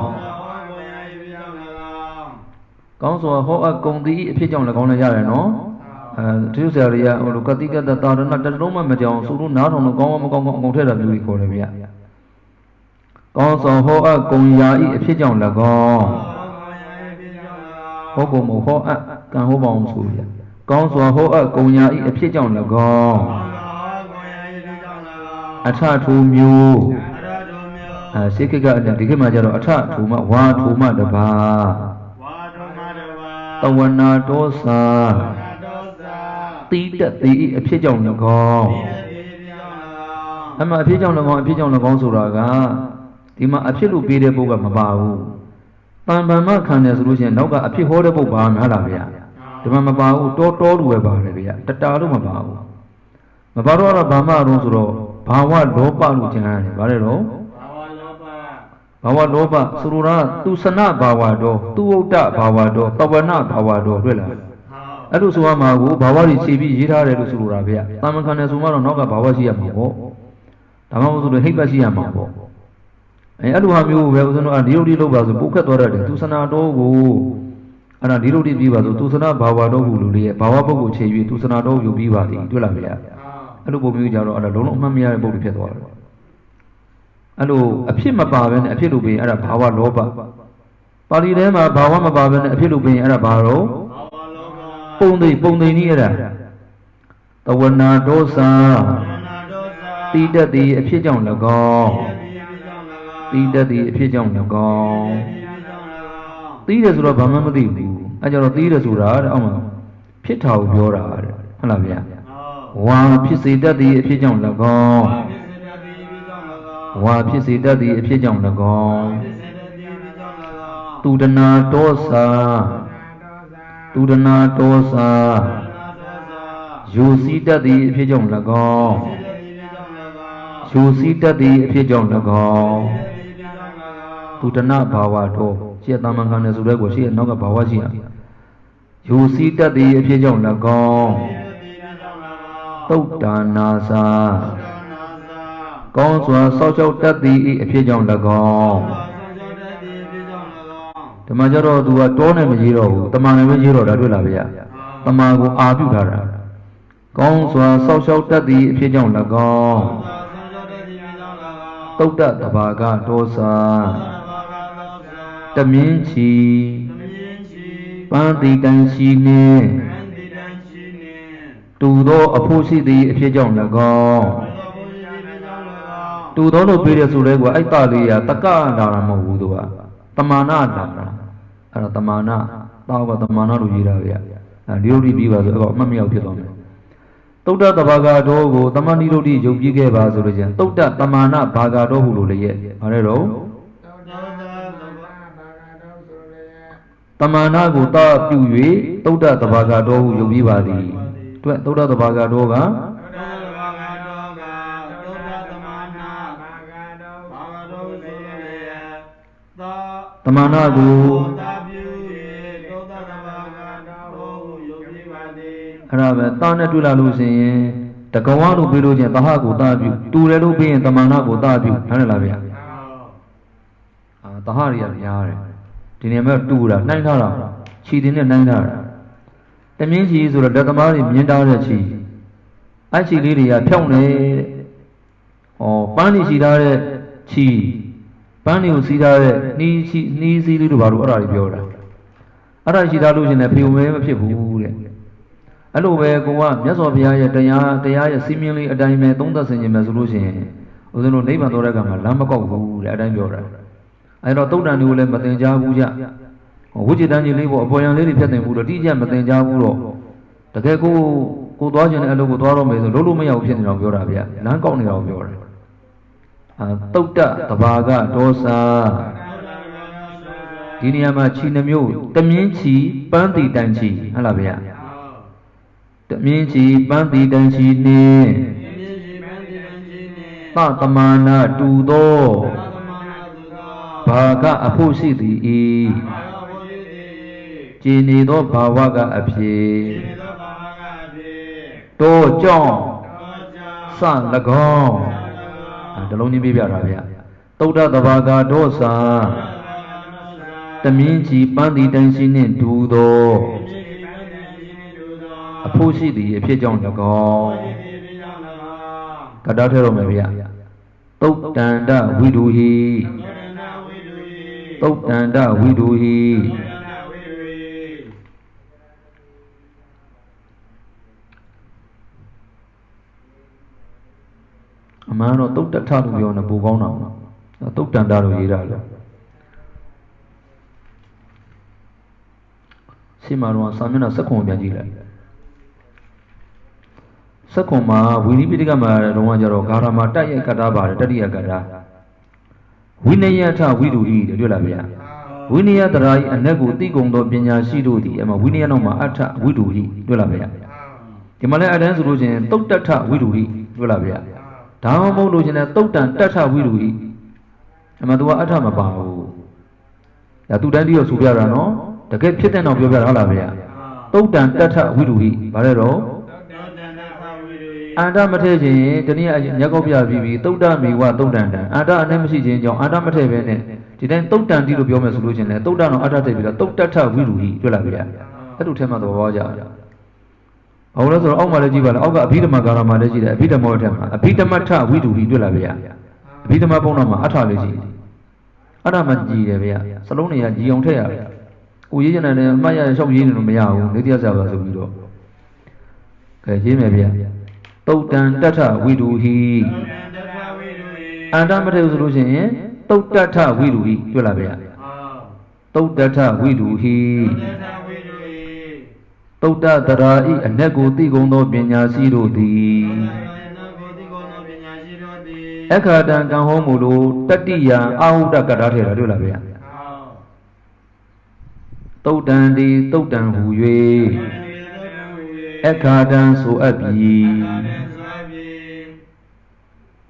ကောင်းစွာဟောအပ်ကုန်သည်အဖြစ်ကြောင့်၎င်းလည်းရတယ်နော် သူစရာတွေကဟိုလိုကတိကတတာရဏတလုံးမှမကြောင်စူလို့နားထောင်လို့ကောင်းမကောင်းအကုန်ထည့်တာမျိုးကြီးခေါ်တယ်ဗျာကောင်းဆောင်ဟောအပ်ကုံရာဤအဖြစ်ကြောင့်၎င်းဟောကုံမဟောအပ်ကံဟောပေါင်းဆိုဗျာကောင်းစွာဟောအပ်ကုံရာဤအဖြစ်ကြောင့်၎င်းအထထူမျိုးစိတ်ကဒီခေတ်မှာကျတော့အထထူမှဝါထူမှတပါတဝနာတောစာတိတတိအဖြစ်ကြောင့်၎င်းအမှအဖြစ်ကြောင့်၎င်းအဖြစ်ကြောင့်၎င်းဆိုတာကဒီမှာအဖြစ်လို့ပေးတဲ့ပုဂ္ဂိုလ်မပါဘူးတန်ပံမခံတယ်ဆိုလို့ရှိရင်နောက်ကအဖြစ်ဟောတဲ့ပုဂ္ဂိုလ်ပါများလားဗျာဒီမှာမပါဘူးတောလူပဲပါတယ်ဗျာတတာလို့မပါဘူးမပါတော့ဘာမှတော့ဆိုတော့ဘာဝလောဘလို့ကျန်ရတယ်ဗါတယ်တော့ဘာဝလောဘဆိုလိုတာသူစနဘာဝတော်သူဥဒ္ဒဘာဝတော်တဝနာဘာဝတော်တွေ့လားအဲ့လိုဆိုရမှာကိုဘာဝကြီးခြေပြီးရေးထားတယ်လို့ဆိုလိုတာဗျာတာမန်ခံတယ်ဆိုမှတော့နောက်ကဘာဝရှိရမှာပေါ့ဒါမှမဟုတ်ဆိုလို့ဟိတ်ပတ်ရှိရမှာပေါ့အဲ့လိုဟာမျိုးပဲဦးဇင်းတို့ဒီလိုဒီလောက်ပါဆိုပုတ်ခတ်သွားတယ်သူစနာတော်ကိုအဲ့ဒါဒီလိုဒီပြီးပါဆိုသူစနာဘာဝတော်ဟုလို့လေဘာဝပုဂ္ဂိုလ်ခြေပြီးသူစနာတော်ယူပြီးပါသည်တွေ့လားဗျာအဲ့လိုပုံမျိုးကြတော့အဲ့ဒါလုံးလုံးအမှတ်မရတဲ့ပုဂ္ဂိုလ်ဖြစ်သွားတယ်အဲ့လိုအဖြစ်မပါဘဲနဲ့အဖြစ်လို့ပြီးအဲ့ဒါဘာဝလောဘပါဠိထဲမှာဘာဝမပါဘဲနဲ့အဖြစ်လို့ပြီးအဲ့ဒါဘာတော့ပုံသိနည်းအဲ့ဒါတဝနာဒောစာတိတတ်သည်အဖြစ်ကြောင့်၎င်းတိတတ်သည်အဖြစ်ကြောင့်၎င်းသိတယ်ဆိုတော့ဘာမှမသိဘူးအဲ့ကြတော့သိတယ်ဆိုတာတဲ့အောက်မှာဖြစ်တာကိုပြောတာတဲ့ဟုတ်လားဗျာဝါဖြစ်စေတတ်သည်အဖြစ်ကြောင့်၎င်းဝါဖြစ်စေတတ်သည်အဖြစ်ကြောင့်၎င်းသူတနာတောစာသူတနာတောစာယူစီတတ်သည်အဖြစ်ကြောင့်၎င်းယူစီတတ်သည်အဖြစ်ကြောင့်၎င်းသူတနာဘာဝတော်ရှေ့တာမန်ခံတယ်ဆိုတဲ့ကိုရှေ့နောက်ကဘာဝရှိရယူစီတတ်သည်အဖြစ်ကြောင့်၎င်းသုတ်တာနာစာကောင်းစွာစောက်ရှောက်တတ်သည်အဖြစ်ကြောင့်၎င်းဓမ္မကြတော့သူကတောနဲ့မကြီးတော့ဘူးတမန်နဲ့ပဲကြီးတော့တာတွေ့လားဗျာတမန်ကိုအာပြုထားတာကောင်းစွာစောက်ရှောက်တတ်သည်အဖြစ်ကြောင့်၎င်းသုတ်တတဘာကတောစာတမင်းချီပန်းတိတန်ရှိနှင့်တူသောအဖို့ရှိသည်အဖြစ်ကြောင့်၎င်းတူသောလို့ပြောရဆိုလဲကွာအဲ့တလေးကတက္ကနာမဟုတ်ဘူးသူကတမာနာလာတာအဲ့တော့တမာနာတောက်ကတမာနာလို့ရေးတာဗျဒီလိုဒီပြီးပါဆိုတော့အမှတ်မရောက်ဖြစ်သွားမယ်သုတ်တတဘာဂတော်ကိုတမဏိရုဒ္ဓိယုတ်ပြီးခဲ့ပါဆိုလို့ချင်းသုတ်တတမာနာဘာဂတော်ဟုလို့လည်းရဲ့ဗါလဲတော့တမာနာကိုတပြု၍သုတ်တတဘာဂတော်ဟုယုတ်ပြီးပါသည်တွေ့သုတ်တတဘာဂတော်ကတမာနာကိုအဲ့ဒါပဲတာနဲ့တွေ့လာလို့ရှိရင်တကဝါလို့ပြောလို့ချင်းတဟကိုတာပြုတူတယ်လို့ပြီးရင်တမာနာကိုတာပြုနားလည်လားဗျာတဟတွေကများတယ်ဒီနေရာမှာတူတာနှိုင်းထားတာခြေတင်နဲ့နှိုင်းထားတာတမင်းကြီးဆိုတော့လက်သမားတွေမြင်တာတဲ့ခြေအဲ့ခြေလေးတွေကဖြောင်းနေပန်းနေရှိထားတဲ့ခြေပန်းတွေကိုစီးထားတဲ့နှီးစီးလေးတို့ဘာလို့အဲ့ဒါတွေပြောတာအဲ့ဒါရှိထားလို့ရှင်လည်းဖေုံမဲမဖြစ်ဘူးတဲ့အဲ့လိုပဲကိုကမြတ်စွာဘုရားရဲ့တရားရဲ့စီမင်းလေးအတိုင်းပဲသုံးသပ်ဆင်ခြင်မယ်ဆိုလို့ရှိရင်ဦးဇင်းတို့နိဗ္ဗာန်တော်တဲ့ကမှာလမ်းမကောက်ဘူးတဲ့အတိုင်းပြောတာအဲ့တော့တုတ်တန်တွေကိုလည်းမသင်ကြားဘူးကြဝိจิตတန်းကြီးလေးပေါ့အပေါ်ယံလေးတွေဖြတ်တင်ဘူးတော့တိကျမသင်ကြားဘူးတော့တကယ်ကိုသွားခြင်းတဲ့အလုပ်ကိုသွားတော့မယ်ဆိုလို့မရဘူးဖြစ်နေတော့ပြောတာဗျလမ်းကောက်နေတော့ပြောတာသုတ်တတဘာဂဒောစာဒီနေရာမှာခြီနှမျိုးတမြင်းခြီပန်းတီတန်ခြီဟုတ်လားဗျာတမြင်းခြီပန်းတီတန်ခြီနှင့်သတမာနာတူသောဘာကအဖို့ရှိသည်ဤကျင်နေသောဘာဝကအဖြစ်တောကြောင့်စ၎င်းတလုံးချင်းပြပြတာဗျသုတ်တတဘာဂဒောစာတမင်းကြီးပန်းတီတန်ရှိနှင့်ဒူသော အဖို့ရှိသည်အဖြစ်ကြောင့်၎င်းကတ္တထဲတော်မယ်ဗျာသုတ်တန္တဝိဒုဟိသုတ်တန္တဝိဒုဟိအမှန်တော့သုတ်တထလို့ပြောနေပူကောင်းတာသုတ်တန္တလို့ရေးတာလေရှိမှတော့စာမျက်နှာစက္ကုံပြန်ကြည့်လိုက်စက္ကုံမှာဝီရိပိဋကမှာတော့ကြတော့ဂါရမှာတိုက်ရိုက်ကတ္တပါတယ်တတိယကတ္တဝိနယထဝိဒုဟိတွေ့လားဗျာဝိနယတရာဤအနက်ကိုသိကုန်သောပညာရှိတို့သည်အမဝိနယနောက်မှာအထဝိဒုဟိတွေ့လားဗျာဒီမှာလည်းအတန်းဆိုလို့ချင်းသုတ်တထဝိဒုဟိတွေ့လားဗျာဒါမှမဟုတ်လို့ချင်းလည်းသုတ်တန်တထဝိဒုဟိအမသူကအထမပါဘူးဒါသူတန်းတည်းရောဆိုပြတာနော်တကယ်ဖြစ်တဲ့နောက်ပြောပြတာဟုတ်လားဗျာသုတ်တန်တထဝိဒုဟိဗါလဲတော့အန္တမထည့်ခြင်းတနည်းအားဖြင့်ညကောက်ပြပြီးသုတ်တမေဝသုတ်တန်တံအန္တအနဲ့မရှိခြင်းကြောင့်အန္တမထည့်ပဲနဲ့ဒီတိုင်းသုတ်တန်တိလို့ပြောမယ်ဆိုလို့ချင်းလည်းသုတ်တန်တော့အတ္တထည့်ပြီးတော့သုတ်တထဝိဒုဟိတွေ့လားဗျာအဲ့လိုထဲမှာသဘောပေါက်ကြတယ်ဘာလို့လဲဆိုတော့အောက်မှာလည်းကြည့်ပါလားအောက်ကအဘိဓမ္မာကာရမှာလည်းကြည့်တယ်အဘိဓမ္မောထက်မှာအဘိဓမ္မထဝိဒုဟိတွေ့လားဗျာအဘိဓမ္မာပုံတော်မှာအထလေးရှိတယ်အတ္တမကြည်တယ်ဗျာစလုံးတွေကကြည်အောင်ထည့်ရတယ်ကိုရေးချင်တယ်လည်းအမှတ်ရလျှောက်ရေးနေလို့မရဘူးနေတရားဆရာပါဆိုပြီးတော့ကဲရေးမယ်ဗျာသုတ်တန်တထဝိဒုဟိအန္တမထည့်ဆိုလို့ရှိရင်သုတ်တထဝိဒုဟိတွေ့လားဗျာသုတ်တထဝိဒုဟိသုတ်တတရာဤအနက်ကိုသိကုန်သောပညာရှိတို့သည်အခါတံကံဟောမူလို့တတိယအာဟုတကတ္တထဲတာတွေ့လားဗျာသုတ်တံတိသုတ်တံဟူ၍အခါတံဆိုအပ်ပြီ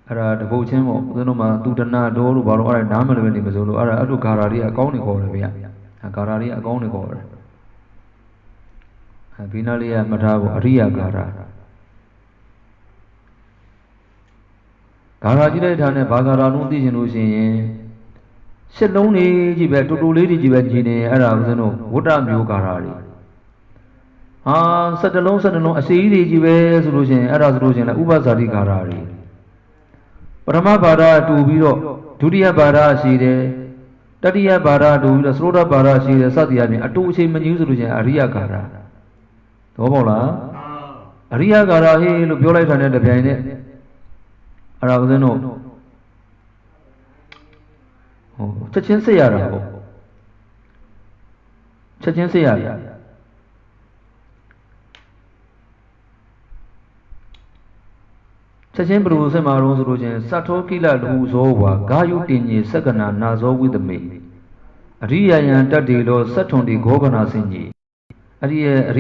အဲ့ဒါတပုတ်ချင်းပေါ့ဦးဇင်းတို့မှာသူတနာတော်လို့ဘာလို့အဲ့ဒါနားမလည်ပဲနေမစိုးလို့အဲ့ဒါအဲ့လိုဂါရာတွေအကောင်းနေခေါ်တယ်ဗျာဂါရာတွေအကောင်းနေခေါ်တယ်ဘိနာလေးကမှတ်ထားဖို့အရိယဂါရာကြည့်တဲ့ဌာနဲ့ဘာဂါရာလုံးသိချင်လို့ရှိရင်ရှစ်လုံးလေးကြီးပဲတူတူလေးကြီးပဲကြည်နေအဲ့ဒါဦးဇင်းတို့ဝတ္တမျိုးဂါရာတွေဟာ17လုံးအစီအီးကြီးပဲဆိုလို့ရှိရင်အဲ့ဒါဆိုလို့ရှိရင်လည်းဥပဇာတိဂါရာတွေပထမဘာဒတူပြီးတော့ဒုတိယဘာဒရှိတယ်တတိယဘာဒတူပြီးတော့သရုတ်ဘာဒရှိတယ်စသည်အပြင်အတူအချိန်မကြီးဆိုလို့ရှိရင်အရိယဂါရာသဘောပေါက်လားအရိယဂါရာဟေးလို့ပြောလိုက်တာနဲ့တပြိုင်နက်အဲ့ဒါဦးဇင်းတို့ချက်ချင်းစစ်ရတာပေါ့ချက်ချင်းစစ်ရတယ်ချက်ချင်းဘယ်လိုစစ်မှာတော့ဆိုလို့ချင်းသတ္ထောကိလလူဇောဝါဂါယုတင်ကြီးစက္ကနာနာဇောဝိသမေအရိယယံတတ္တိလောသတ္ထွန်တိဂောကနာစင်ကြီးအရိ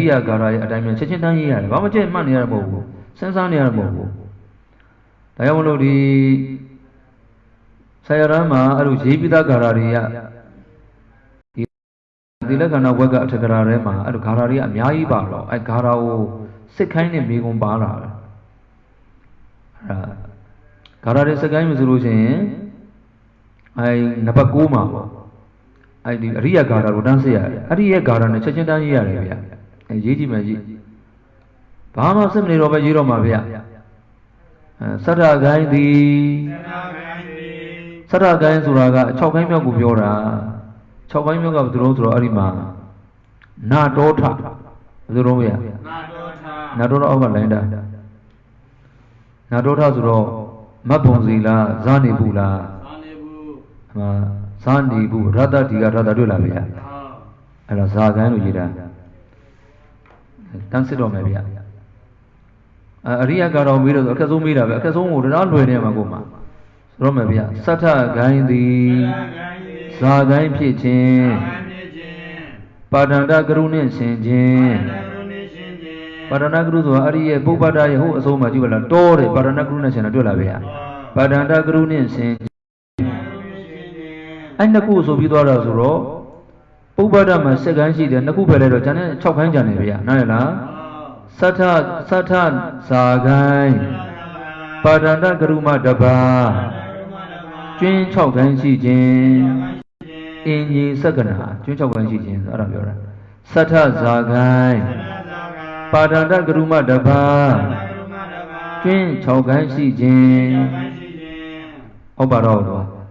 ယဂါရရဲ့အတိုင်းမျိုးချက်ချင်းတန်းရေးရတယ်ဘာမှချက်မှတ်နေရမှာမဟုတ်ဘူးစဉ်းစားနေရမှာမဟုတ်ဘူးဒါကြောင့်မလို့ဒီဆရာရမ်းမှာအဲ့လိုရေးပိသားဂါရတွေကဒီလက္ခဏာဝက်ကအထက်ကရာထဲမှာအဲ့လိုဂါရတွေကအများကြီးပါတော့အဲ့ဂါရကိုစစ်ခိုင်းတဲ့မိကုံပါလာတယ်ဂါရတွေစစ်ခိုင်းမှဆိုလို့ရှိရင်အဲ့နံပါတ်9မှာပေါ့အဲ့ဒီအရိယဂါရကိုတန်းစစ်ရတယ်အဲ့ဒီရဲ့ဂါရနဲ့ချက်ချင်းတန်းရေးရတယ်ဗျအဲ့ရေးကြည့်မယ်ကြည့်ဘာမှစစ်မနေတော့ပဲရေးတော့မှာဗျစတ္ထဂိုင်းသည်စတ္ထဂိုင်းဆိုတာက6ဂိုင်းမြောက်ကိုပြောတာ6ဂိုင်းမြောက်ကဘယ်လိုဆိုတော့အဲ့ဒီမှာနာတောထဘယ်လိုလဲနာတောထအောက်ကလိုင်းတာနာတောထဆိုတော့မတ်ပုံစီလားဇာနေဘူးလားဇာနေဘူးရတ္တဒီကရတ္တတွေ့လားဗျာအဲ့တော့ဇာကိုင်းလို့ရေးတာတန်းစစ်တော့မယ်ဗျာအရိယကတော့မေးတော့အခက်ဆုံးမေးတာပဲအခက်ဆုံးကိုတရားလွယ်နေမှာကိုမှဆိုတော့မယ်ဗျာစတ္ထဂိုင်းသည်ဇာဂိုင်းဖြစ်ခြင်းပါဒန္တကရုနှင့်ရှင်ခြင်းပါဒန္တကရုဆိုတာအရိယပုပ္ပဒရဲ့ဟိုအဆုံးမှာကြည့်ပါလားတောတယ်ပါဒန္တကရုနဲ့ရှင်တာတွေ့လားဗျာပါဒန္တကရုနှင့်ရှင်အဲ့နှစ်ခုဆိုပြီးသွားတာဆိုတော့ပုပ္ပဒမှာ7ခိုင်းရှိတယ်နှစ်ခုပဲလဲတော့ကျန်တဲ့6ခိုင်းကျန်တယ်ဗျာနားရလားသတ္ထဇာဂိုင်းပါဒန္တကရုမတပါကျွင်း6ခိုင်းရှိခြင်းအင်ကြီးစက္ကနာကျွင်း6ခိုင်းရှိခြင်းအဲ့ဒါပြောတာသတ္ထဇာဂိုင်းပ Padanda Guruma Daba Twin Chogan Si Jin Obarado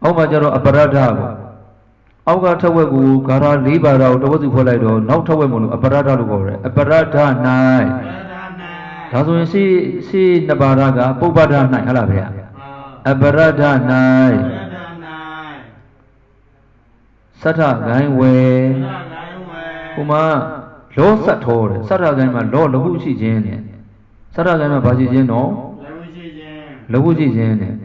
Omajaro Aparada Auga Tawagu, Gara Libara, the Wazi Polado, no Tawamu, Aparada Lugore, Aparada Nai. Tazu si Nabaraga, Bobada Nai, Halabia. Aparada Nai. Sata Gainway. Uma, Lo Sator, Sata Gaima, Lo Labuchi Jane. Sata Gaima Baji Jeno, Labuchi Jane.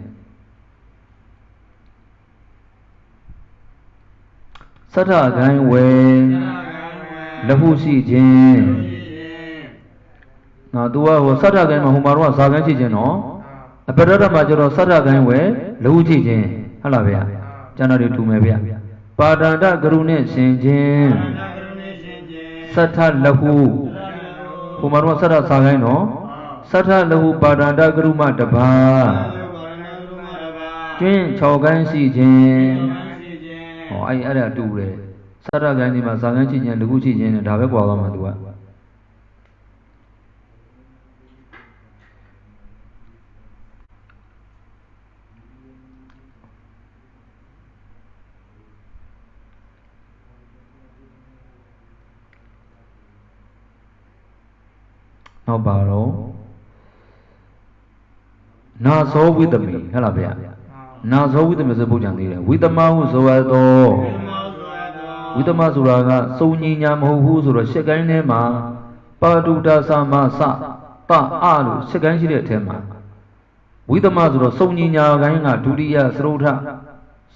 Sata Gainway. Labuchi Jane. Now, do I was Sata Gaima Humarwa Saganchi Jeno? A better major Sata Gainway, Labuchi Jane, Halabia, January to Mavia. Padanda Garune Shinjin Sata Lahu Humarwa Sata Sagano Sata Lahu Padanda Garuma Daba Jin Chogan Si Jin. Oh, I added two. Sata Ganima Saganchi and Luguchi Jin and Havaqua Madua. No borrow. Not so with the me, Halabia. Not so with the Messabujan, with the mouse or with the Mazuraga, so Niam who's or a second name, Paduda Sama Sa, Ta Alu, second Tema. With the Mazura, so Nina Ganga, Dudia, Srota,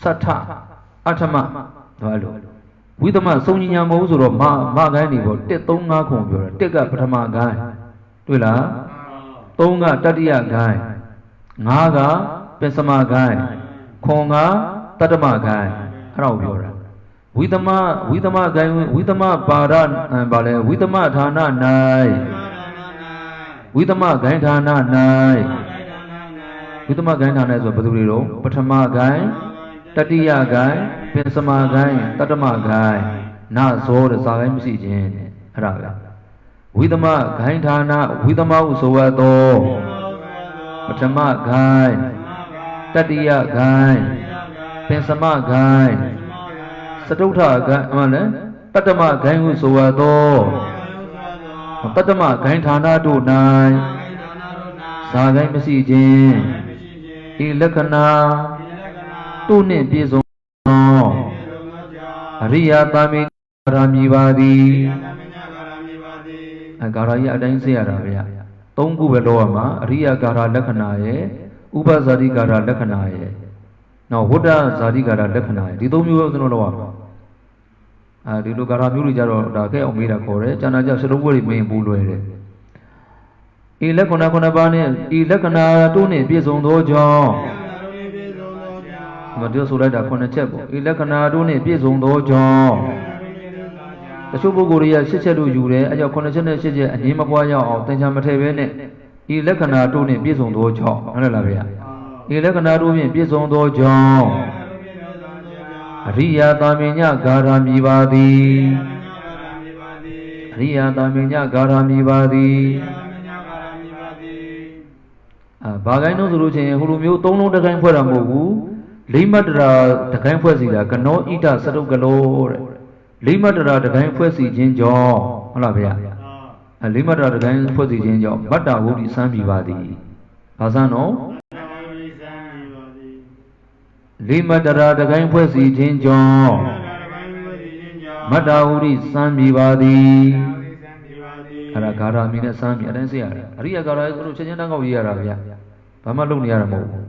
Sata, Atama, with the Masonia Mosuro, Magani, Tetonga Congo, take up Patama Guy. Tula Tonga Tadia Guy Naga Pesama Guy Konga Tatama Guy Raubura Widama Guy Widama Paran and Bale Widama Tana Nai Widama Gaitana Nai Widama Gaitana is a Baduriro Patama Guy Tadia Guy Pesama Guy Tatama Guy Na so the Sagam Si Jin Raga Widama Gaintana, Widama Usoato, Patama Gai, Tadia Gai, Pensama Gai, Satota Gai, Tatama Gai Usoato, Tatama Gaintana do Nai, Sagai Messijin, Ilakana, Tune Piso, Ria Tami Ramivadi. Garaya Dine Arabia. Tongu Veloma, Ria Gara Lakanae, Uba Zadi Gara Lakanae. Now, Huda Zadi Gara Lakanae, did you have the Loa? I did look at Murijaro, Dake, Omira Kore, Janaja Suru main Bulu. Ilakona Konabane, Ilakana, Tuni, Pizon Dojo. Madio Sulada Konachebo, Ilakana, Tuni, Pizon Dojo. The Subuguria Sichedu Jure, and your connection is a Nimaguaya or Tanjamatevene. Ilakana Tuni, Pizon Dojo, Analavia. Ilakana Rumi, Pizon Dojo. Ria Daminia Garamivadi. Ria Daminia Garamivadi. Bagano Ruche, Hulu, don't know the kind for a mogu. Limadra, the kind for Zilla, cannot eat a set of galore. Limadra, the kind for the Jinjo, Alavia. A Limadra, the kind for the Jinjo, but I would be Samivadi. Pasano Limadra, the kind for the Jinjo, Madauri Samivadi. Arakara Mina Sami, I don't see her. Ria Gara is Ruchananga Yara. Pamalun Yaramo.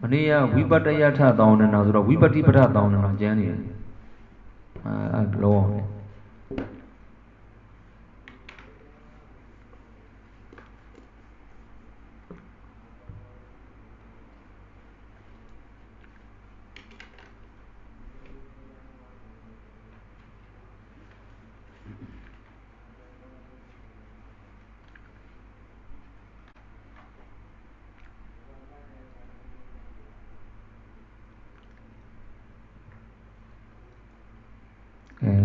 Mania, we but a yata down and other, we but deeper down on Jenny. Low.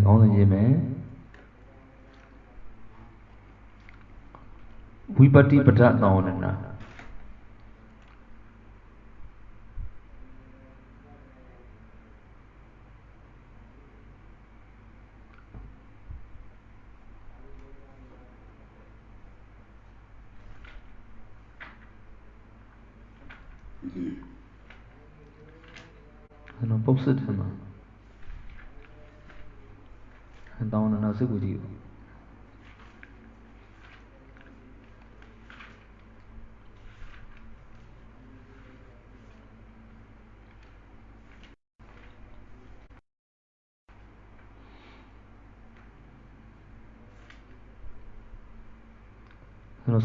ကောင်းစဉ်ရေးမယ်ဝိပတ္တိပဒသောဝန္ဒနာပု္ပ္ပစ်ထမှာသောဝန္ဒနာစိတ်ကိုကြည့်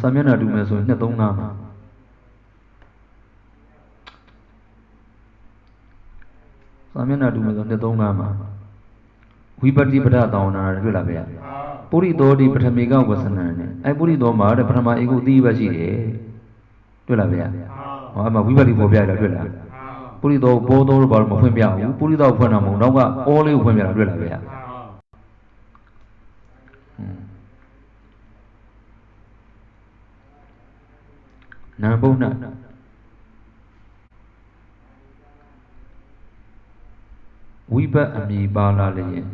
စာမျက်နှာတူမယ်ဆိုရင်235မှာစာမျက်နှာတူမယ်ဆို235မှာဝိပတ္တိပဒသောဝန္ဒနာတွေ့လားဗျာပုရိသောတိပထမေကဝဆနံနဲ့အဲပုရိသောမှာတဲ့ပထမဧကုအတိဘရှိတယ်တွေ့လားဗျာဟောအမှဝိပတ္တိပေါ်ပြရတာတွေ့လားပုရိသောဘောသောလို့ဘာလို့မဖွင့်ပြဘူးပုရိသောဖွင့်တာမဟုတ်တော့ကအောလေးကိုဖွင့်ပြတာတွေ့လားဗျာနံဘုံနာဝိပတ်အမည်ပါလာလျင်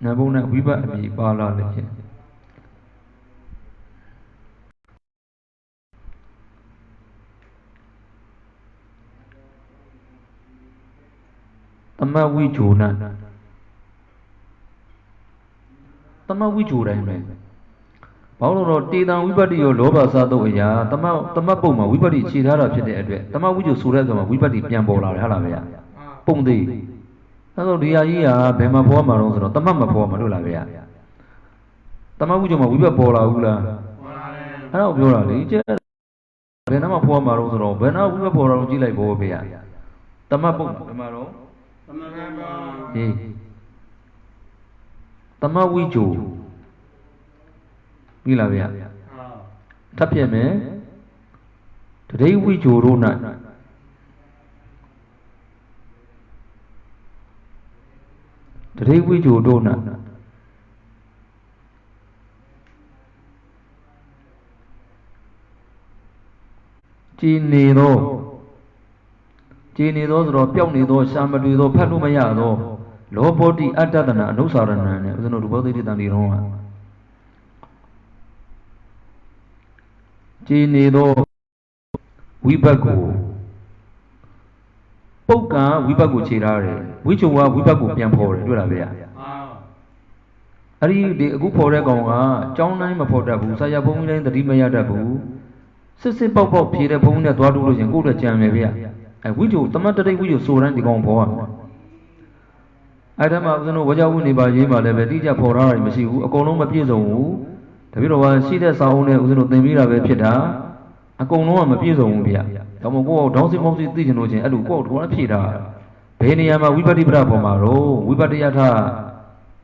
နံဘုံနာဝိပတ်အမည်ပါလာလျင်သမဝိဂျိုနသမဝိဂျိုတိုင်းပဲဘာလို့တော့တေတံဝိပတ္တိရောလောဘစားတော့အရာသမပုံမှာဝိပတ္တိခြေထားတာဖြစ်တဲ့အတွက်သမဝိဂျိုဆိုတဲ့အခါမှာဝိပတ္တိပြန်ပေါ်လာတယ်ဟုတ်လားဗျာပုံသေးအဲဆိုဒီဟာကြီးကဘယ်မှာပေါ်မှာတော့ဆိုတော့သမမပေါ်မှာလို့လားဗျာသမဝိဂျိုမှာဝိပတ်ပေါ်လာဘူးလားပေါ်လာတယ်အဲ့တော့ပြောတာလေကျဘယ်နှမှာပေါ်မှာတော့ဆိုတော့ဘယ်နှဝိပတ်ပေါ်လာတော့ကြည့်လိုက်ဘောဗျာသမပုံဘယ်မှာတော့သမပုံဟေးသမဝိဂျိုပြီလားဗျာထပ်ပြည့်မယ်တတိဝိဂျိုတို့၌တတိဝိဂျိုတို့၌ကြည်နေသောဆိုတော့ပျောက်နေသောရှာမတွေ့သောဖတ်လို့မရသောလောဘောတိအတ္တတနာအနုစာရဏံနဲ့ဦးဇင်းတို့ရူပသိတိတန်ဒီတော်ကကြည်နေသောဝိဘတ်ကိုပုဂ္ဂံဝိဘတ်ကိုခြေထားတယ်ဝိချုံကဝိဘတ်ကိုပြန်ဖော်တယ်တွေ့လားဗျာအဲ့ဒီအခုဖော်တဲ့ကောင်ကကြောင်းတိုင်းမဖော်တတ်ဘူးဆရာဘုန်းကြီးတိုင်းတတိမရတတ်ဘူးစစ်ပေါက်ဖြေတဲ့ဘုန်းကြီးနဲ့သွားတူလို့ရှင်ကိုယ့်အတွက်ကြံမယ်ဗျာအဲဝိချုံသမတ်တတိဝိချုံဆိုတိုင်းဒီကောင်ဖော်ရမယ်အဲ့ဒါမှဦးဇင်းတို့ဝကြဝိနေပါရေးမှာလည်းပဲတိကျဖော်ထားတာမရှိဘူးအကုန်လုံးမပြည့်စုံဘူးတပည့်တော်ကရှိတဲ့စာအုပ်နဲ့ဦးဇင်းတို့သင်ပြီးတာပဲဖြစ်တာအကုန်လုံးကမပြည့်စုံဘူးဗျ။ဒါမှမဟုတ်ကိုယ်ဒေါင်းစီမောင်းစီသိချင်လို့ချင်းအဲ့လိုကိုယ်ကဖြည့်တာဘယ်နေရာမှာဝိပတ္တိပဒပေါ်မှာတော့ဝိပတ္တယထ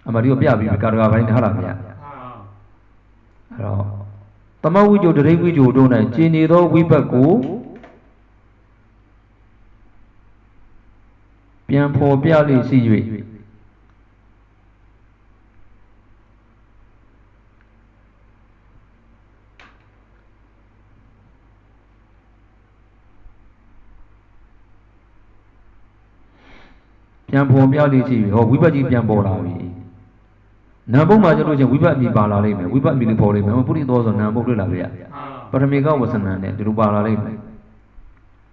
အမဒီကိုပြပြီးကာရကပိုင်းထားလာဗျ။အဲ့တော့သမဝိဂျိုတရိဝိဂျိုတို့၌ကျင်နေသောဝိပတ်ကိုပြန်ဖော်ပြလိရှိ၍ပြန်ဖော်ပြလိရှိပြီဟောဝိပတ်ကြီးပြန်ပေါ်လာပြီနံဘုံမှာကျလို့ချင်းဝိပတ်အမိပါလာလိမ့်မယ်ဝိပတ်အမိလေးပေါ်လိမ့်မယ်ပုရိသောဆိုနံဘုံတွေ့လာပြီပထမေကဝဆနံနဲ့ဒီလိုပါလာလိမ့်မယ်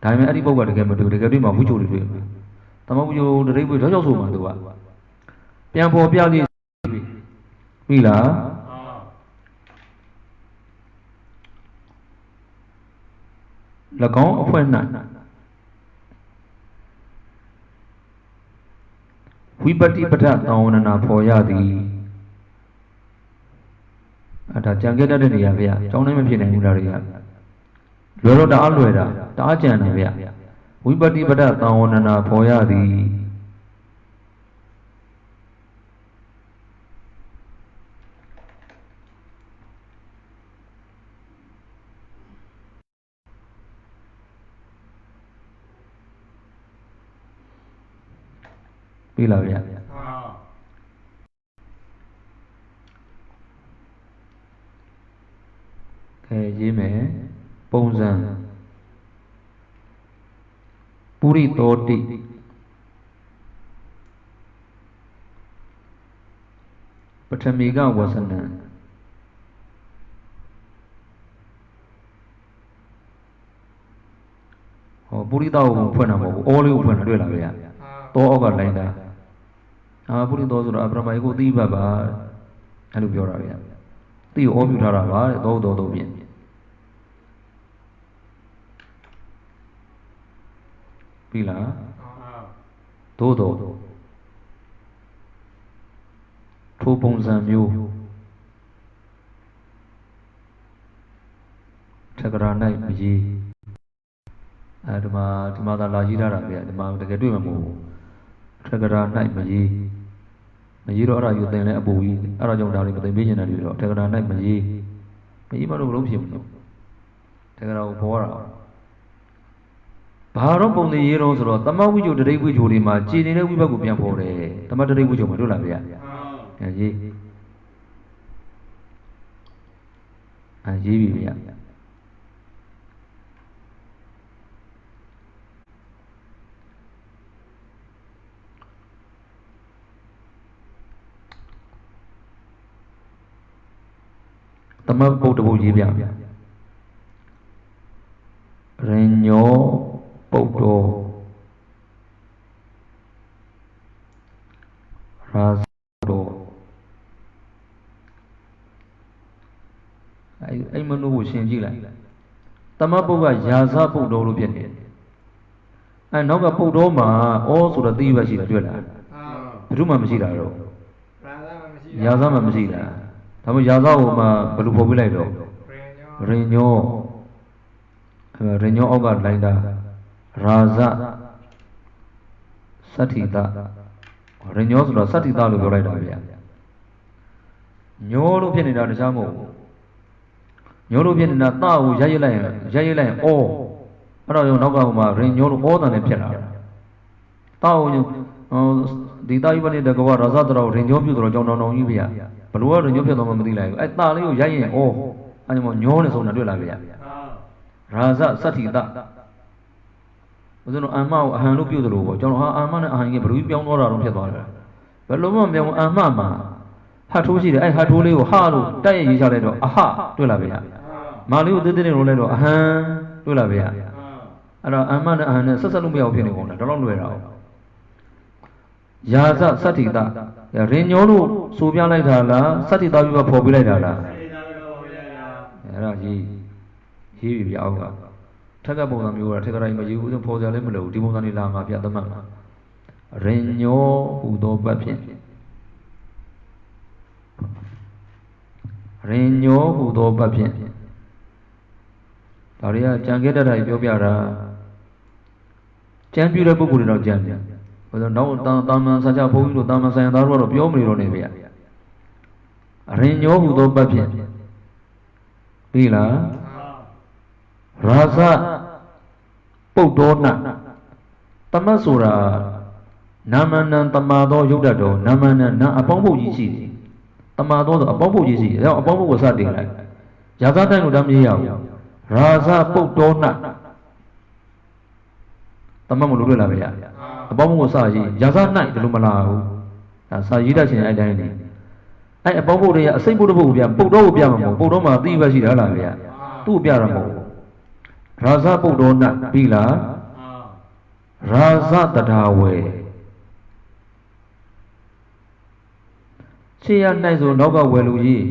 ဒါပေမဲ့အဲ့ဒီပုဂ္ဂိုလ်တကယ်မတွေ့တကယ်တွေ့မှာဝိချိုတွေတွေ့မှာသမဝိချိုတရိပ်ပွေတော့ရောက်ဆိုမှာသူကပြန်ဖော်ပြလိပြီလား၎င်းအဖွဲ့၌ဝိပတ္တိပဒသောဝန္ဒနာဖော်ရသည်အဲ့ဒါကြံခဲ့တတ်တဲ့နေရာဗျာကျောင်းတိုင်းမဖြစ်နိုင်ဘူးလားတွေကလွယ်တော့တအားလွယ်တာတအားကြံတယ်ဗျာဝိပတ္တိပဒသောဝန္ဒနာဖော်ရသည် ပြီလားဗျာခဲရေးမယ်ပုံစံပုရိသောတိပထမီကဝဆနံဟောပုရိသောကိုဖွင့်တာမဟုတ်ဘူးအောလေးကိုဖွင့်တာတွေ့လားဗျာသောအောက်ကလိုင်းတာပုရိသောဆိုတော့အပရမယကိုသိပတ်ပါအဲ့လိုပြောတာဗျာသိကိုအောပြုထားတာပါတဲ့သောဖြင့်ပြီလားသို့တော့ထိုပုံစံမျိုးထက်ကရာ၌မရေးဒီမှာသာလာရေးထားတာဗျာဒီမှာတကယ်တွေ့မှာမဟုတ်ဘူးထက်ကရာ၌မရေးတော့အဲ့ဒါယူသင်လဲအပူကြီးအဲ့ဒါကြောင့်ဒါလေးမသိပေးချင်တယ်လို့တော့ထက်ကရာ၌မရေးမလို့ဘလုံးဖြစ်မလို့ထက်ကရာကိုပေါ်ရတာဘာတော့ပုံသေးရေးတော့ဆိုတော့သမဝိဇ္ဇုတရိပ်ဝိဇ္ဇုလေးမှာကြည်နေတဲ့ဝိဘတ်ကိုပြန်ပေါ်တယ်သမတရိပ်ဝိဇ္ဇုမှာတွေ့လားဗျာရေးရေးပြီဗျာသမပုဒ္ဓဘုရေးပြရင်ညောပုဒ္ဓောရာဇတော်အဲ့မနုကိုရှင်းကြည့်လိုက်သမပုဒ်ကယာဇပုဒ္ဓောလို့ဖြစ်နေအဲ့နောက်ကပုဒ္ဓောမှာဩဆိုတော့သိရရှိတယ်တွေ့လားဘယ်သူမှမရှိတာတော့ယာဇမှမရှိတာဒါမှယာဇကိုမှဘယ်လိုဖော်ပြလိုက်တော့ရင်ညောအောက်ကလိုင်းတာရာဇသတ္ထိတရင်ညောဆိုတော့သတ္ထိတလို့ပြောလိုက်တာဗျာညောလို့ဖြစ်နေတာတခြားမဟုတ်ဘူးညောလို့ဖြစ်နေတာတကိုရိုက်လိုက်ရင်ဩအဲ့တော့နောက်ကဟိုမှာရင်ညောလို့ဩတန်နဲ့ဖြစ်လာတာတကိုဒီတာယိပနိတကဝရာဇတတော်ရင်ညောပြုတော်ကြောင်းတောင်ကြီးဗျာဘလို့ကရင်ညောဖြစ်တော်မှမသိလိုက်ဘူးအဲ့တာလေးကိုရိုက်ရင်ဩအဲ့ဒီမှာညောနေဆုံးတာတွေ့လာဗျာရာဇသတ္ထိတဘုဇင်းတို့အမ္မကိုအဟံလို့ပြုသလိုပေါ့ကျွန်တော်ဟာအမ္မနဲ့အဟံကြီးဘယ်လိုပြောင်းသွားတာတော့ဖြစ်သွားတယ်ဘယ်လိုမှမပြောင်းအမ္မမှာဟတ်ထိုးရှိတယ်အဲ့ဟတ်ထိုးလေးကိုဟာလို့တိုက်ရိုက်ရေးချလိုက်တော့အဟတွေ့လာဗျာမာလေးကိုသေးသေးလေးလို့လိုက်တော့အဟံတွေ့လာဗျာအဲ့တော့အမ္မနဲ့အဟံနဲ့ဆက်ဆက်လို့မရဘူးဖြစ်နေကုန်တာတော့လွယ်တာယာဇသတ္ထိတရင်ညောလို့ဆိုပြလိုက်တာလားသတ္ထိတပြီးတော့ဖော်ပြလိုက်တာလားအဲ့ဒါကြီးပြီဗျာအောက်ကထက်ကပုံစံမျိုးကထက်ကတိုင်းမယူဘူးဆိုဖော်စရာလည်းမလိုဘူးဒီပုံစံလေးလာမှာပြသမတ်မှာရင်ညောဟူသောပတ်ဖြင့်ရင်ညောဟူသောပတ်ဖြင့်ဒါတွေကကြံခဲ့တတ်တာပြောပြတာကြံပြတဲ့ပုဂ္ဂိုလ်တွေတော့ကြံတယ်ဘယ်လိုနောက်တာမန်ဆရာဘုန်းကြီးတို့တာမန်ဆိုင်သားတို့ကတော့ပြောမနေတော့နေဗျာရင်ညောဟူသောပတ်ဖြင့်ပြီလားရာဇပုဒ္ဒောနသမတ်ဆိုတာနာမနံတမာသောရုပ်တတ်တော်နာမနံနာအပေါင်းဖို့ကြီးရှိတယ်တမာသောဆိုအပေါင်းဖို့ကြီးရှိတယ်အပေါင်းဖို့ကိုစတင်လိုက်ရာဇတိုင်းလို့တမ်းမရဘူးရာဇပုဒ္ဒောနသမတ်မလို့တွေ့လာဗျာအပေါင်းဖို့ကိုစရေးရာဇ၌ဒီလိုမလာဘူးဒါစာရေးတတ်ခြင်းအဲ့တိုင်းနေအဲ့အပေါင်းဖို့တွေကအစိမ့်ဖို့တစ်ပုဒ်ကိုပြပုဒ္ဒောကိုပြမှာမဟုတ်ပုဒ္ဒောမှာသိပဲရှိတယ်ဟုတ်လားဗျာသူ့ပြတာမဟုတ်ရာဇပုဒ္ဒောနပြီလားရာဇတထာဝေရှေ့ရ၌ဆိုနောက်ကဝယ်လို့ရေး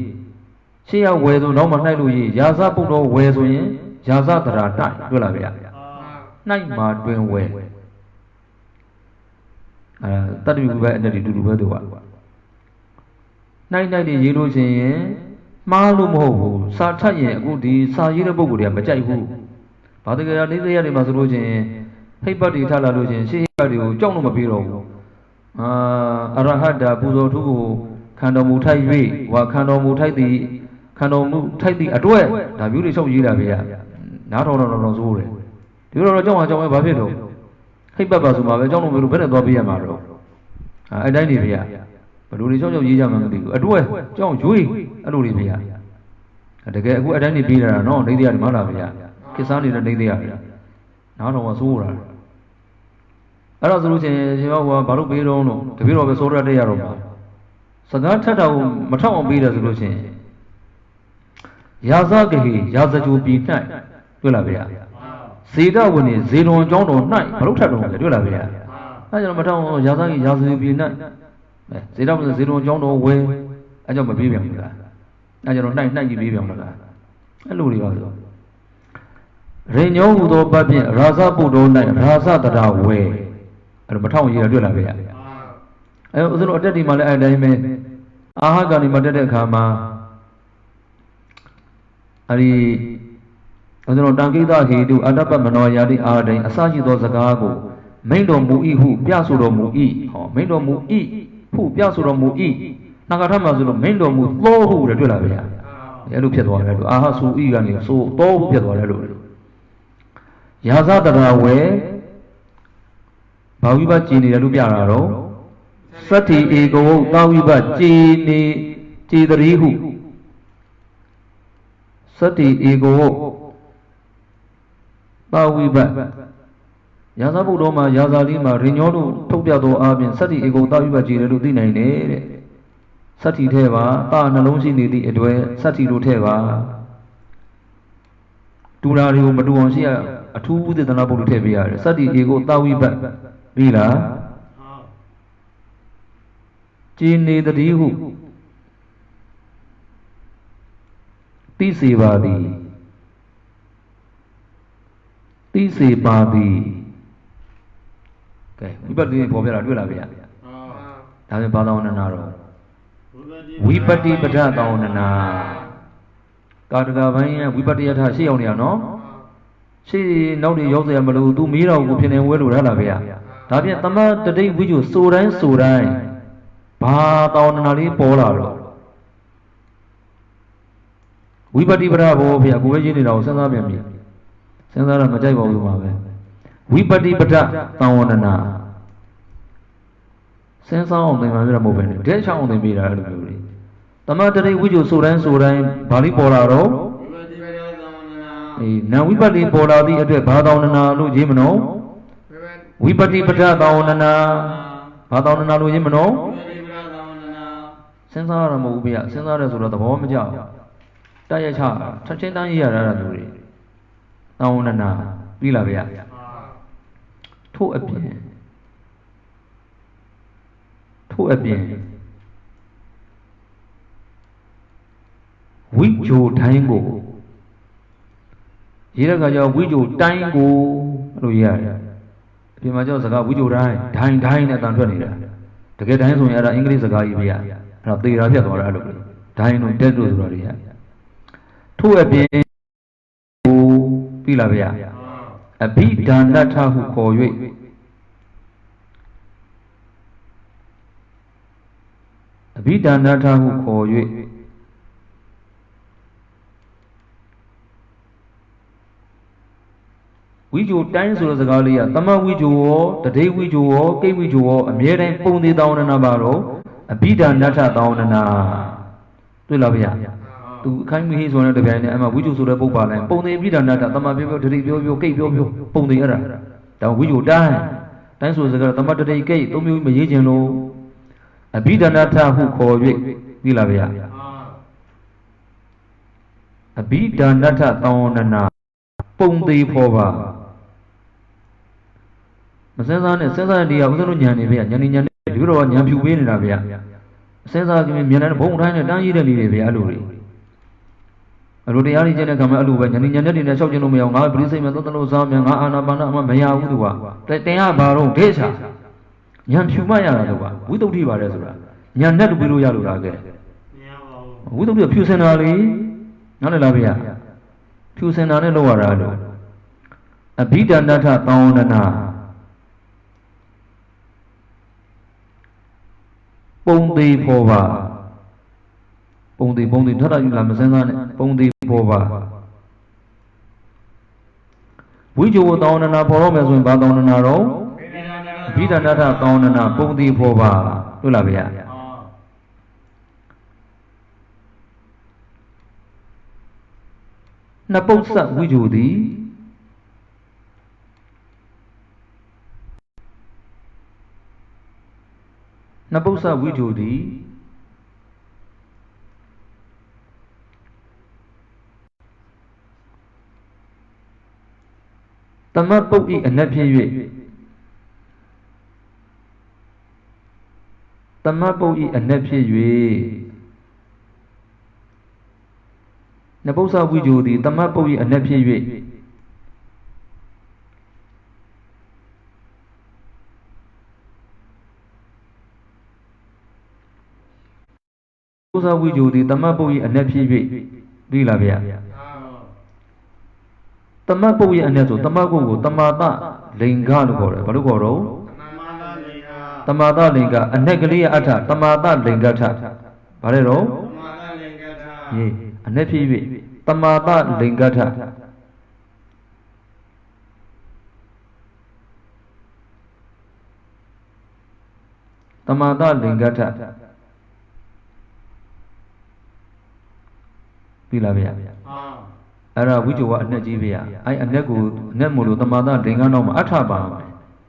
ရှေ့ရဝယ်ဆိုနောက်မှ၌လို့ရေးရာဇပုဒ္ဒောဝယ်ဆိုရင်ရာဇတရာ၌တွေ့လားဗျာ၌မှာတွင်ဝယ်တတ္တိဝိဘအဲ့ဒီတူတူပဲတို့က၌တွေရေးလို့ရှိရင်မှားလို့မဟုတ်ဘူးစာထပ်ရင်အခုဒီစာရေးတဲ့ပုဂ္ဂိုလ်တွေကမကြိုက်ဘူးဘာတကယ်ရာလေးရတွေမှာဆိုလို့ချင်းဟိတ်ပတ်တွေထလာလို့ချင်းရှေးဟိတ်ပတ်တွေကိုကြောက်လို့မပြေတော့ဘူးအရဟတ္တပူဇော်ထုကိုခန္ဓာမူထိုက်၍ဝါခန္ဓာမူထိုက်သည်ခန္ဓာမူထိုက်သည်အတွက်ဒါမျိုးတွေလျှောက်ရေးတာပဲရနားထောင်တော့ဆိုးတယ်ဒီလိုတော့ကြောက်အောင်ကြောက်ရင်ဘာဖြစ်တော့ဟိတ်ပတ်ပါဆိုမှာပဲကြောက်လို့မလို့ဘယ်နဲ့သွားပေးရမှာတော့ အဲ့တိုင်းနေဗျာဘလူတွေကြောက်ကြောက်ရေးကြမှမသိဘူးအတွဲကြောက်ရွေးအဲ့လိုတွေဗျာတကယ်အခုအဲ့တိုင်းနေပြီးတာနော်ဒိဋ္ဌိရတယ်မဟုတ်လားဗျာကိစ္စနေတဲ့ဒိဋ္ဌိရတယ်နားတော်မှာစိုးတာအဲ့တော့ဆိုလို့ချင်းရှင်ဘောကဘာလို့ပေးတော့လို့တပည့်တော်ပဲစိုးရတဲ့ရတော့မှာစကားထက်တာကိုမထောက်အောင်ပေးတယ်ဆိုလို့ချင်းရာဇဂဟိရာဇကြိုပြည်၌တွေ့လားဗျာဇေဒဝိနေဇေလွန်ကျောင်းတော်၌ဘာလို့ထက်တော့လဲတွေ့လားဗျာအဲ့ကြောင့်မထောက်အောင်ရာဇဂဟိရာဇကြိုပြည်၌ဇေဒဝိနေဇေလွန်ကျောင်းတော်ဝဲအဲ့ကြောင့်မပြေးပြန်ဘူးလားအဲ့ကြောင့်နှိုက်ကြီးပြေးပြန်မလားအဲ့လိုတွေပါဆိုရိညောဟူသောပတ်ဖြင့်ရာဇပုတ္တော၌ရာဇတရာဝဲအဲ့တော့မထောက်ရေးရတွေ့လားဗျာအဲ့ဦးဇင်းတို့အတက်ဒီမှာလည်းအဲ့တိုင်းပဲအာဟကနေမတက်တဲ့အခါမှာအဲ့ဒီဦးဇင်းတို့တံကိတဟေတုအတ္တပမနောယာတိအာဒိန်အစရှိသောစကားကိုမိန့်တော်မူ၏ဟုပြဆိုတော်မူ၏ဟောမိန့်တော်မူ၏ဟုပြဆိုတော်မူ၏နာဂထမှာဆိုလို့မိန့်တော်မူသောဟုတဲ့တွေ့လားဗျာအဲ့လိုဖြစ်သွားတယ်လို့အာဟဆူဤကနေဆိုသောဟုဖြစ်သွားတယ်လို့ရာဇတရာဝဲဘာဝိပတ်ကြည်နေတယ်လို့ပြတာတော့သတ္တိဧကဝုသာဝိပတ်ကြည်နေကြည်တရီဟုသတ္တိဧကဝုသာဝိပတ်ရာဇဘုဒ္ဓမှာရာဇာလေးမှာရိညောတို့ထုတ်ပြသောအပြင်သတ္တိဧကဝုသာဝိပတ်ကြည်တယ်လို့သိနိုင်တယ်တဲ့သတ္တိထဲပါတာနှလုံးရှိနေသည့်အတွက်သတ္တိတို့ထဲပါတူတာတွေကိုမတူအောင်ရှိရအထူးဥဒေသနာပုဒ်ထည့်ပေးရတယ်သတ္တိဧကိုသာဝိပတ်ပြီးလားကြည်နေတည်းဟုသိစေပါသည်သိစေပါသည်ကဲဝိပတ္တိပေါ်ပြတာတွေ့လားဗျာဒါပြန်ဘာသာဝန္ဒနာတော့ဝိပတ္တိပဋ္ဌသာဝန္ဒနာကာတကပိုင်းဝိပတ္တိယထရှေ့ရောက်နေရနော်ရှေ့နောက်တွေရောက်เสียမလို့သူမေးတော့ကိုဖြစ်နေဝဲလို့ရလားဗျာဒါဖြင့်သမတတိဝိကျုဆိုတိုင်းဘာသာဝန္ဒနာလေးပေါ်လာတော့ဝိပတ္တိပဋ္ဌဘောဗျာကိုပဲရင်းနေတာကိုစဉ်းစားပြန်ပြီစဉ်းစားတော့မကြိုက်ပါဘူးမှာပဲဝိပတ္တိပဋ္ဌသာဝန္ဒနာစဉ်းစားအောင်သင်မှပြတာမဟုတ်ပဲနဲ့တဲ့ချောင်းအောင်သင်ပေးတာအဲ့လိုမျိုးလေသမတတိဝိကျုဆိုတိုင်းဘာလေးပေါ်လာတော့နံဝိပတ္တိပေါ်လာသည့်အတွက်ဘာသာဝန္ဒနာလို့ရေးမနော်ဝိပတ္တိပဋ္ဌသာဝန္ဒနာဘာသာဝန္ဒနာလို့ရေးမနော်စဉ်းစားရမှာမဟုတ်ဘူးဗျစဉ်းစားရဆိုတော့သဘောမကျတိုက်ရိုက်ချချက်ချင်းတန်းရေးရတာမျိုးတွေသာဝန္ဒနာပြီးလားဗျထို့အပြင်ဝိဂျိုတိုင်းကိုရေးတဲ့အခါကျဝိဂျိုတိုင်းကိုအဲ့လိုရေးရတယ်အပြင်မှာကျတော့စကားဝိဂျိုတိုင်းနဲ့အတန်ထွက်နေတာတကယ်တိုင်းဆိုရင်အဲ့ဒါအင်္ဂလိပ်စကားကြီးပဲရအဲ့တော့သေတာပြတ်သွားတာအဲ့လိုတိုင်းတို့တက်တို့ဆိုတာတွေကထို့အပြင်ကိုပြီလားဗျာအဘိဒါနထဟုခေါ်၍အဘိဒါနထဟုခေါ်၍ဝိဂျိုတိုင်းဆိုတဲ့စကားလေးကသမဝိဂျိုရောတတိဝိဂျိုရောကိဝိဂျိုရောအမြဲတမ်းပုံသေးတောင်းနာပါတော့အဘိဒါနထတောင်းနာတွေ့လားဗျာသူအခိုင်းမဟိဆိုတဲ့တပြိုင်နဲ့အမှဝိဂျိုဆိုတဲ့ပုပ္ပါလိုင်းပုံသေးအဘိဒါနထသမပြောတတိပြောကိပြောပုံသေးအဲ့ဒါဝိဂျိုတိုင်းဆိုစကားသမတတိကိသုံးမျိုးမရေးခြင်းလို့အဘိဒါနထဟုခေါ်၍ပြီလားဗျာအဘိဒါနထတောင်းနာပုံသေးဖော်ပါမစင်းစားနဲ့စဉ်းစားတရားဦးဇင်းတို့ညံနေဗျာညံနေဒီတော့ညံဖြူပေးနေတာဗျာစဉ်းစားကြည့်မြင်တဲ့ဘုံတိုင်းနဲ့တန်းရည်တဲ့နေတွေဗျာအဲ့လိုတရားကြီးကျတဲ့ခါမှာအဲ့လိုပဲညံနေတွေနဲ့လျှောက်ကျင်လို့မရအောင်ငါပရိစိတ်မဲ့သုံးသလို့စားမြန်ငါအာနာပါနအမှမရဘူးသူကတင်ရပါတော့ဒိဋ္ဌာညံဖြူမှရတာတော့ဝိတုဒ္ဓိပါတယ်ဆိုတာညံနဲ့တူပြီးလို့ရလို့လားကဲမရပါဘူးဝိတုဒ္ဓိဖြူစင်တာလေနားလည်လားဗျာဖြူစင်တာနဲ့လောက်ရတာလို့အဘိဓာနထသောဝန္ဒနာပုံသေးဖော်ပါပုံသေးထထယူလာမစင်းစားနဲ့ပုံသေးဖော်ပါဝိဇ္ဇဝသောဝန္ဒနာဖော်တော့မယ်ဆိုရင်ဘာသောဝန္ဒနာတော့ Bidanatta Kaunana Pundi Pova, Tulavia. Naposa Wijudi Naposa Wijudi Tamapoki and Napi Tamapoki and Napi Naposa Wijudi Tamapoki and Napi Naposa Wijudi Tamapoki and Napi Vilavia Tamapoki and Neto Tamago Tamata Linga Balugoro Tamada Linga and Negalia Atta Tamada Lingata Barero Ye and Nepi Tamada Lingata Tamada Lingata Vilavia Ara Wijoa Najivia, I and Negu, Nemulu, the mother, Linganum, Ataba.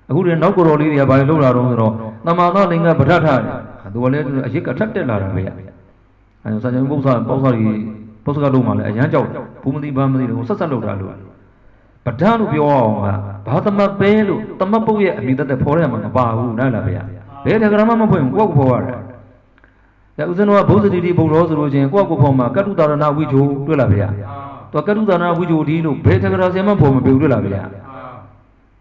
A good and Nogorolia by Lura Rondro, the mother, Linga, Batata, the Wallet, a chick attracted Laravia. And such a Bosari, Posgaluma, a Yanjo, Pumdi Bamdi, Sasaloda. But down of your Batama Belu, Tamapuya, and the poem of Bahu, Nalavia. They had a grammar poem, walk forward. There was no positive Borosi and Guapoma, Catudana, which you do Lavia. Tokadana Wijudi, better Razema Poma Bulavia.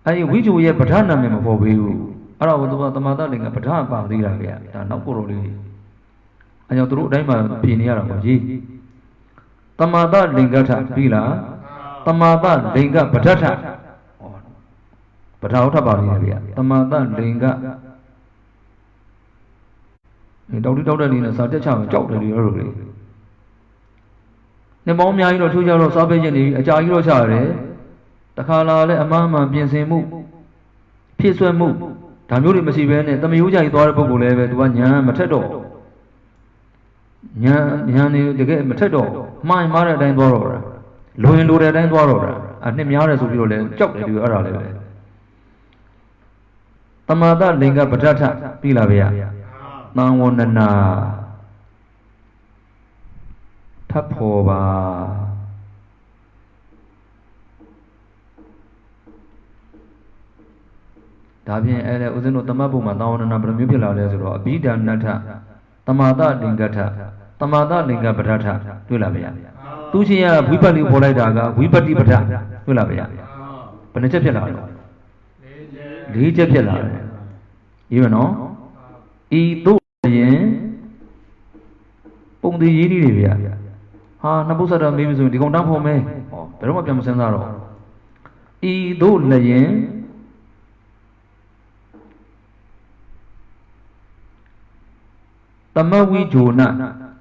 I wish you a patana memo for you. Around the mother ling a patana, the Ravia, and no coroli. And your throat diamond pinia of G. Tamada lingata, Pila, Tamada linga patata. But out about Ravia, Tamada linga. You don't do it in a Saturday joke early. The Momia, you know, 2 years of Sabine, a Jairo Share, the Kala, a mamma, Piensimu, Piesmu, Tamuri Messiven, the Muja, Dorabule, 1 year, Matedo. Yani, the game Matedo, my mother and Borora, Louis Lura and Borora, and Nimiaras of your joke that you are alive. Tamada, Linga, Patata, Pilavia, Nanwana. Tapova Davian Ella Uzino Tamabuma down and number Mubila Lesro, Bida Nata, Tamada Lingata, Tamada Linga Batata, Tulavia. Tusia, Wipali Polaidaga, Wipati Bata, Tulavia. Panachapilla. Lijapilla. You know? E. Duyen Pung the Yidivia. Ah, Nabusara maybe so, they go down for me. Pero what comes in there? E. Do Layen Tamawi Jona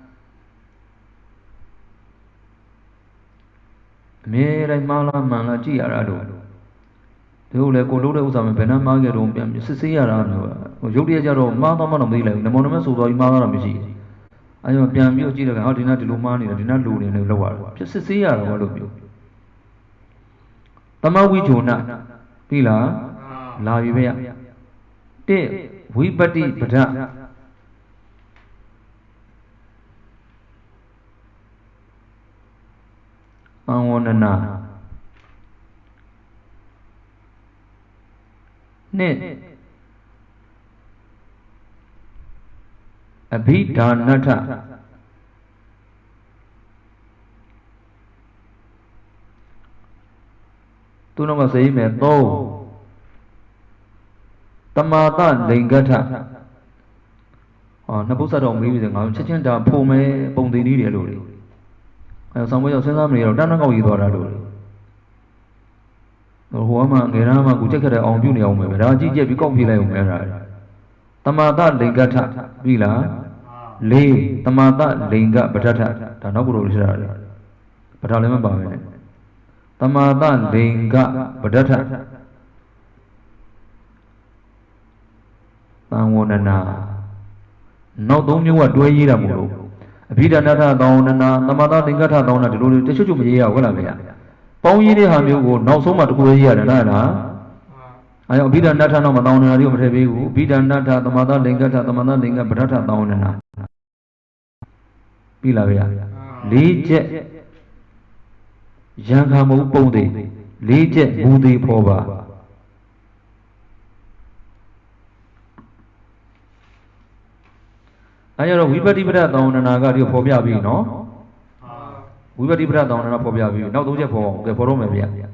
Mere Mala Mala Giarado. The old Ecolode was a Benamaga, Siciliano, Julia Jaro, Madame Mila, the monuments of Madame. I am a piano, how did not do money, I did not do in the lower. Just to see all of you. Tamawi Jona, Pila, La Vivea. Te, we bati, bata. Anwana. Ne. Abhidanata Tu nó mà sĩ mẹ tô Tamata Lingata nó bố sa đồng ý rằng họ chắc chắn là phô mê bông tí đi địa rồi xong bây giờ sẽ ra mình rồi đang ngồi tòa ra rồi hoa mà người ra mà cũng chắc là ông biểu này ông mày ra chỉ chỉ bị công phi lại ông mày ra Tamata Lingata vì là Lê Tamata Linga Batata đã nói của ra Batata lên mà bảo này Tamata Linga Batata Tangonana. No don't you what do ye ramu? Vida nata downana, Namada Lingata down at the road, the Shujumia, Willamia. Pony Hamu, no so much go here and I have Vida nata no down in a room review, Vida nata, the mother Lingata, the mother Linga, Brata downana. Pilavia. Leje Yangamu Bode, Leje Budi Pova. I have a Vibati down and I got your phobia, no? Vibati down and a phobia, now do you for the Poromavia.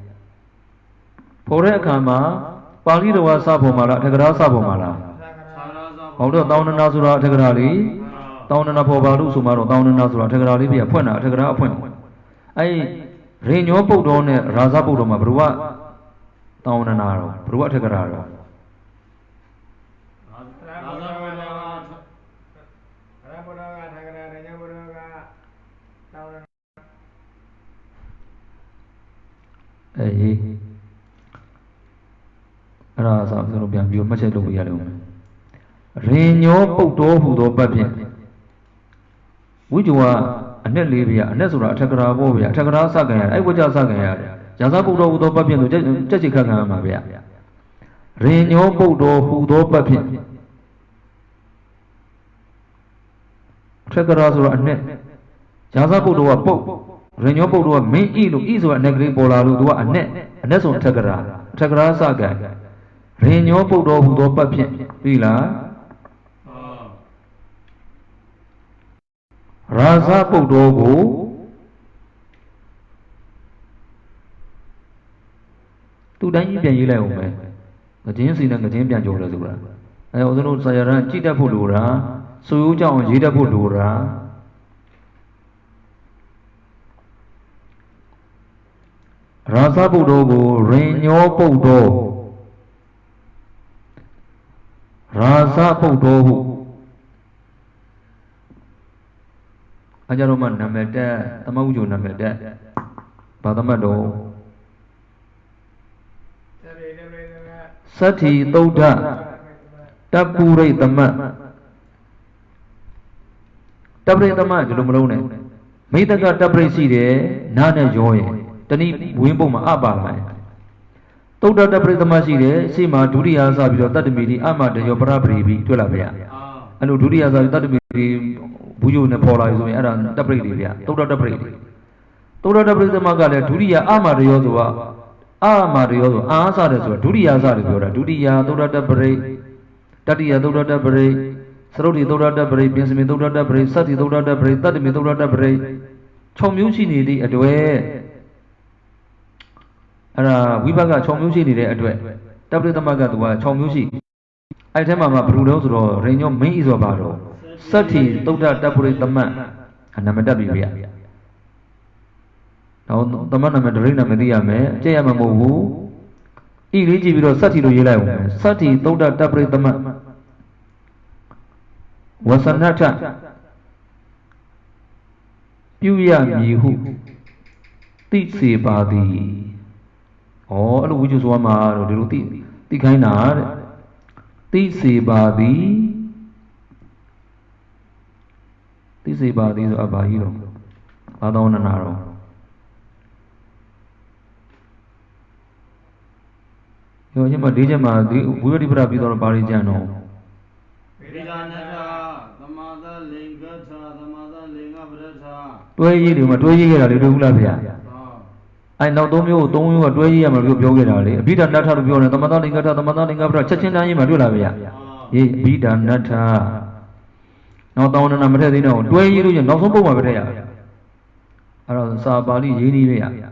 Porekama, Palito was Sabomara, Tegra Sabomara. Although down and Nazura Tegrali, down and a Pobalu Sumaro, down and Nazura Tegrali, be a point, Tegra point. I rain your boat on Razabudoma, Brua, down and arrow, Brua Tegraro. Rasa going to be much at yellow. Rain your boat who do baby. Would you are a Nelivia, a Nesura, Takara, Bovia, Takara Saga, I would just Saga, Jazabu do baby, Jessica Mavia. Rain your boat who do baby. Takara and net. Jazabu do a boat. Rain your boat to a main eel, easy and negri bola do a net, and that's on Takara Saga. Rain your boat who do baby. Villa. Raza Podogo to Daniel Yellow, the James in the Champion Jodazura. I also know Sayara, Chita Pudura, Suja on Jita Pudura. Raza Podogo, rain your Podo Raza Podogo. Ajaroman Nameda, Tamauju Nameda, Padamado Sati Toda Tapure Tama Tabre Tama, Jumone, Metaka Tabre Side, Nana Joy, Tani Wimboma Abba. Toda Tabre Tamaside, Sima, Duria Sabio, Tatamidi, Ama, the Yopra Privi, Tulavia, and Duria Tatamidi. Buju Nepola is around the Brady, Toda the Brady. Toda the Brady Magala, Duria Amarioza, Amario, Ansar, Duria Zarigora, Duria, Toda the Bray, Tatia Toda the Bray, Srodi Toda the Bray, Pinsimi Toda the Bray, Sati Toda the Bray, Tatimi Toda the Bray, Chomuchi at way. Vibaga Chomuchi at way. W the Magadua, Chomuchi. I tell Mamma Bruno, Regno Maze of Baro. Sati, Toda Tapuri the man, and Namadabia. Now the man of Medina Media, Jayamamu, Iligi Sati to Yellow, Sati, Toda Tapuri the man. Was a nata Puya Mihu Titsi Badi. Oh, which is one mar, the kind of Titsi Badi. This is about these Abahiro. Adonanaro. You are Dijama, we were deprived of Parijano. The mother Lingata, the mother Lingabrata. 2 years, 2 years, Lulavia. I now don't you, 2 years, Yogi, Bida Nata, the mother Lingata, the mother Lingabra, Chachina, Madulavia. Ye Bida Nata. Now down and I'm telling you, 2 years, no so over there. Around Sabali, Yenia.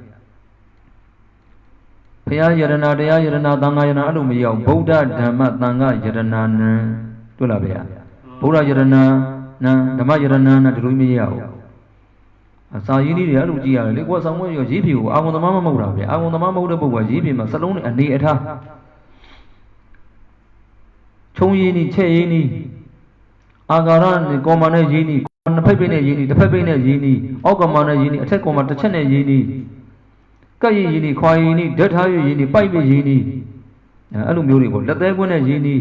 Pia Yarana, Dea Yarana, Danga, Alumia, Boda, Dama, Danga, Yarana, Tulavia. Boda Yarana, Dama Yarana, Rumia. Sa yini de alu ji yale ko samwe yo ji phi ko awon thama ma mဟုတ်တာဗျawon thamaမဟုတ်တဲ့ပုဂ္ဂိုလ်ကji phiမှာစလုံးနဲ့အနေအထားခြုံရင်းနီချက်ရင်းနီအာကာရနဲ့ကောမနဲ့ရင်းနီနှစ်ဖက်ဖိနဲ့ရင်းနီတစ်ဖက်ဖိနဲ့ရင်းနီအောက်ကမနဲ့ရင်းနီအထက်ကောမတစ်ချက်နဲ့ရင်းနီကပ်ရင်းနီခွာရင်းနီဓာတ်ထားရင်းနီပိုက်ပြရင်းနီအဲ့လိုမျိုးတွေကိုလက်သေးကွင်းနဲ့ရင်းနီ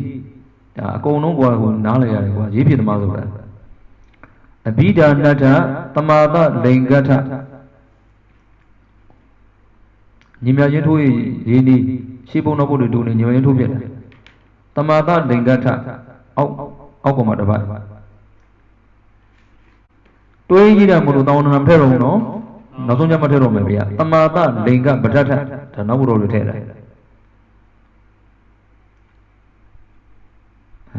ဒါအကုန်လုံးကွာဟိုနားလည်ရတယ်ကွာရေးဖြစ်သမားဆိုတာအဘိဓာနတ္ထသမာသလိင်္ဂထညီမြချင်းထိုးရင်းနီးရှေးဘုံတော်ဘုဒ္ဓတို့နေညီမြချင်းထိုးပြတယ်သမာသလိင်္ဂထအောက်ကမှာတစ်ပတ်တွေးကြည့်တယ်မလို့တောင်းတမထည့်တော့နော်နောက်ဆုံးကျမထည့်တော့မယ်ဗျာသမာသလိင်္ဂပဋ္ဌထဒါနောက်ဘုတော်တွေထည့်တယ်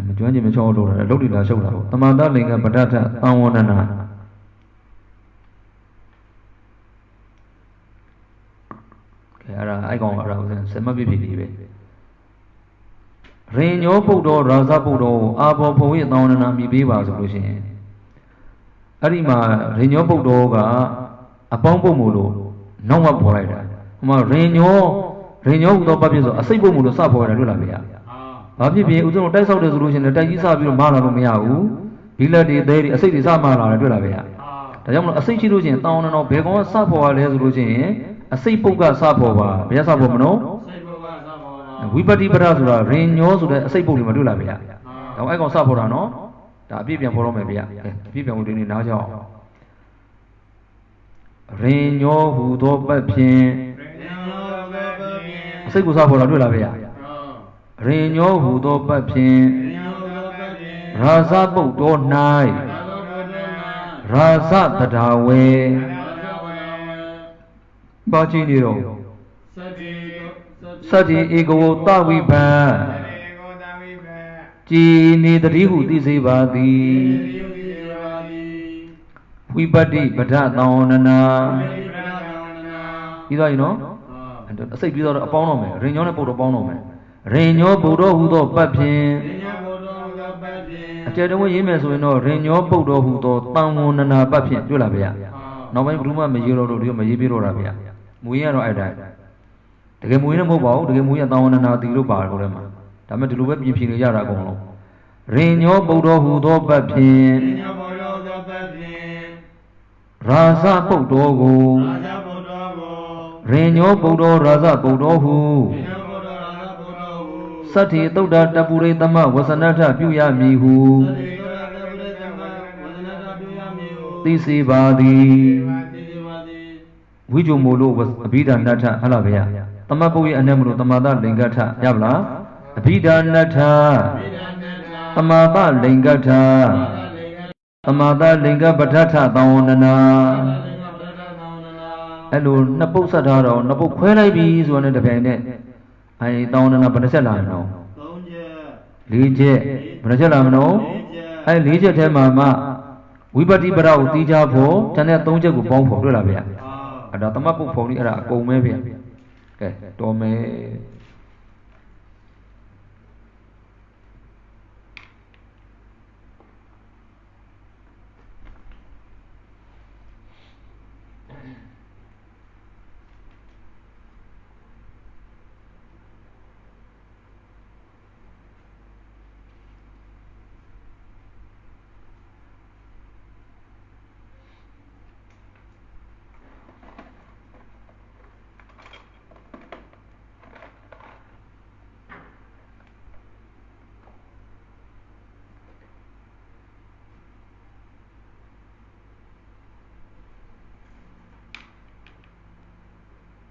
မကျွမ်းကျင်မချောလို့တယ်လုတ်တိလာရှုပ်တာပေါ့သမာသလိင်္ဂပဋ္ဌထသံဝန္ဒနာကဲအဲ့ဒါအိုက်ကောင်အဲ့ဒါဥစဉ်စမပြပြလေးပဲရင်ညောပုတ်တော်ရာဇပုတ်တော်အာဘောဘုံရဲ့သံဝန္ဒနာမြည်ပေးပါဆိုလို့ရှိရင်အဲ့ဒီမှာရင်ညောပုတ်တော်ကအပေါင်းပုတ်မို့လို့နောက်မှပေါ်လိုက်တာဟိုမှာရင်ညောဟူသောပတ်ဖြစ်ဆိုအစိတ်ပုတ်မို့လို့စပေါ်ရတာတွေ့လားဗျာဘာဖြစ်ဖြစ်ဥစဉ်တိုက်ဆောက်တယ်ဆိုလို့ရှိရင်တိုက်ကြီးစပြီးတော့မလာလို့မရဘူးဘီလက်တွေသေးတွေအစိတ်တွေစမလာတယ်တွေ့လားဗျာဒါကြောင့်မလို့အစိတ်ရှိလို့ရှိရင်တောင်းတော့ဘယ်ကောင်ကစပေါ်ရလဲဆိုလို့ရှိရင်အစိတ်ပုတ်ကစပေါ်ပါဘယ်စပေါ်မလို့စိတ်ပုတ်ကစပေါ်ပါဝိပတိပဒဆိုတာရင်ညောဆိုတဲ့အစိတ်ပုတ်တွေမတွေ့လားဗျာတော့အဲ့ကောင်စပေါ်တာနော်ဒါအပြည့်ပြန်ပေါ်တော့မယ်ဗျာအပြည့်ပြန်ဝင်နေနားကြောက်ရင်ညောဟူသောပတ်ဖြင့်အစိတ်ကိုစပေါ်တာတွေ့လားဗျာရင်ညောဟူသောပတ်ဖြင့်ရာဇပုတ်တော်၌ရာဇတဒါဝေပါကြည့်နေတော့စတ္တိဧကဝတဝိပံကြည်နေတတိဟုသိစေပါသည်ဝိပတ္တိပဒသောနနာပြီးသွားပြီနော်အစိတ်ပြီးတော့အပေါင်းတော့မယ်ရင်ညောနဲ့ပုတ်တော့ပေါင်းတော့မယ်ရင်ညောပုတ်တော်ဟူသောပတ်ဖြင့်အကျယ်တဝင်းရေးမယ်ဆိုရင်တော့ရင်ညောပုတ်တော်ဟူသောတန်ဝန္ဒနာပတ်ဖြင့်တွေ့လားဗျာနောက်ပိုင်းဘုရုမမရေးတော့လို့ဒီမရေးပြတော့တာဗျာမူရင်းကတော့အဲ့တိုင်းတကယ်မူရင်းလည်းမဟုတ်ပါဘူးတကယ်မူရင်းတန်ဝန္ဒနာတီလို့ပါတယ်ကိုယ်ထဲမှာဒါပေမဲ့ဒီလိုပဲပြင်ဖြေနေကြတာအကုန်လုံးရင်ညောပုတ်တော်ဟူသောပတ်ဖြင့်ရာဇပုတ်တော်ကိုရင်ညောပုတ်တော်ရာဇပုတ်တော်ဟုသတ္တိသုဒ္ဓတပုရိသမဝဆနထပြုရမည်ဟုသိစေပါသည်ဝိဇ္ဇုမို့လို့အဘိဓာနတ္ထဟလားဗျာသမပုတ်ရဲ့အ내မလို့သမာသလိင်္ဂထရပါလားအဘိဓာနတ္ထသမာသလိင်္ဂထသမာသလိင်္ဂပဋ္ဌထသံဝန္ဒနာအဲ့လိုနှစ်ပုတ်ဆက်ထားတော့နှစ်ပုတ်ခွဲလိုက်ပြီဆိုတော့တပြိုင်နက်အဲသံဝန္ဒနာဘယ်နှချက်လာမလို့3ချက်4ချက်ဘယ်နှချက်လာမလို့အဲ4ချက်ထဲမှာမှဝိပတိပဒကိုတီးကြဖို့တန်တဲ့3ချက်ကိုပေါင်းဖို့တွေ့လားဗျာအဲ့ဒါသမတ်ပုတ်ဖုံလေးအဲ့ဒါအကုန်ပဲဗျာကဲတော်မယ်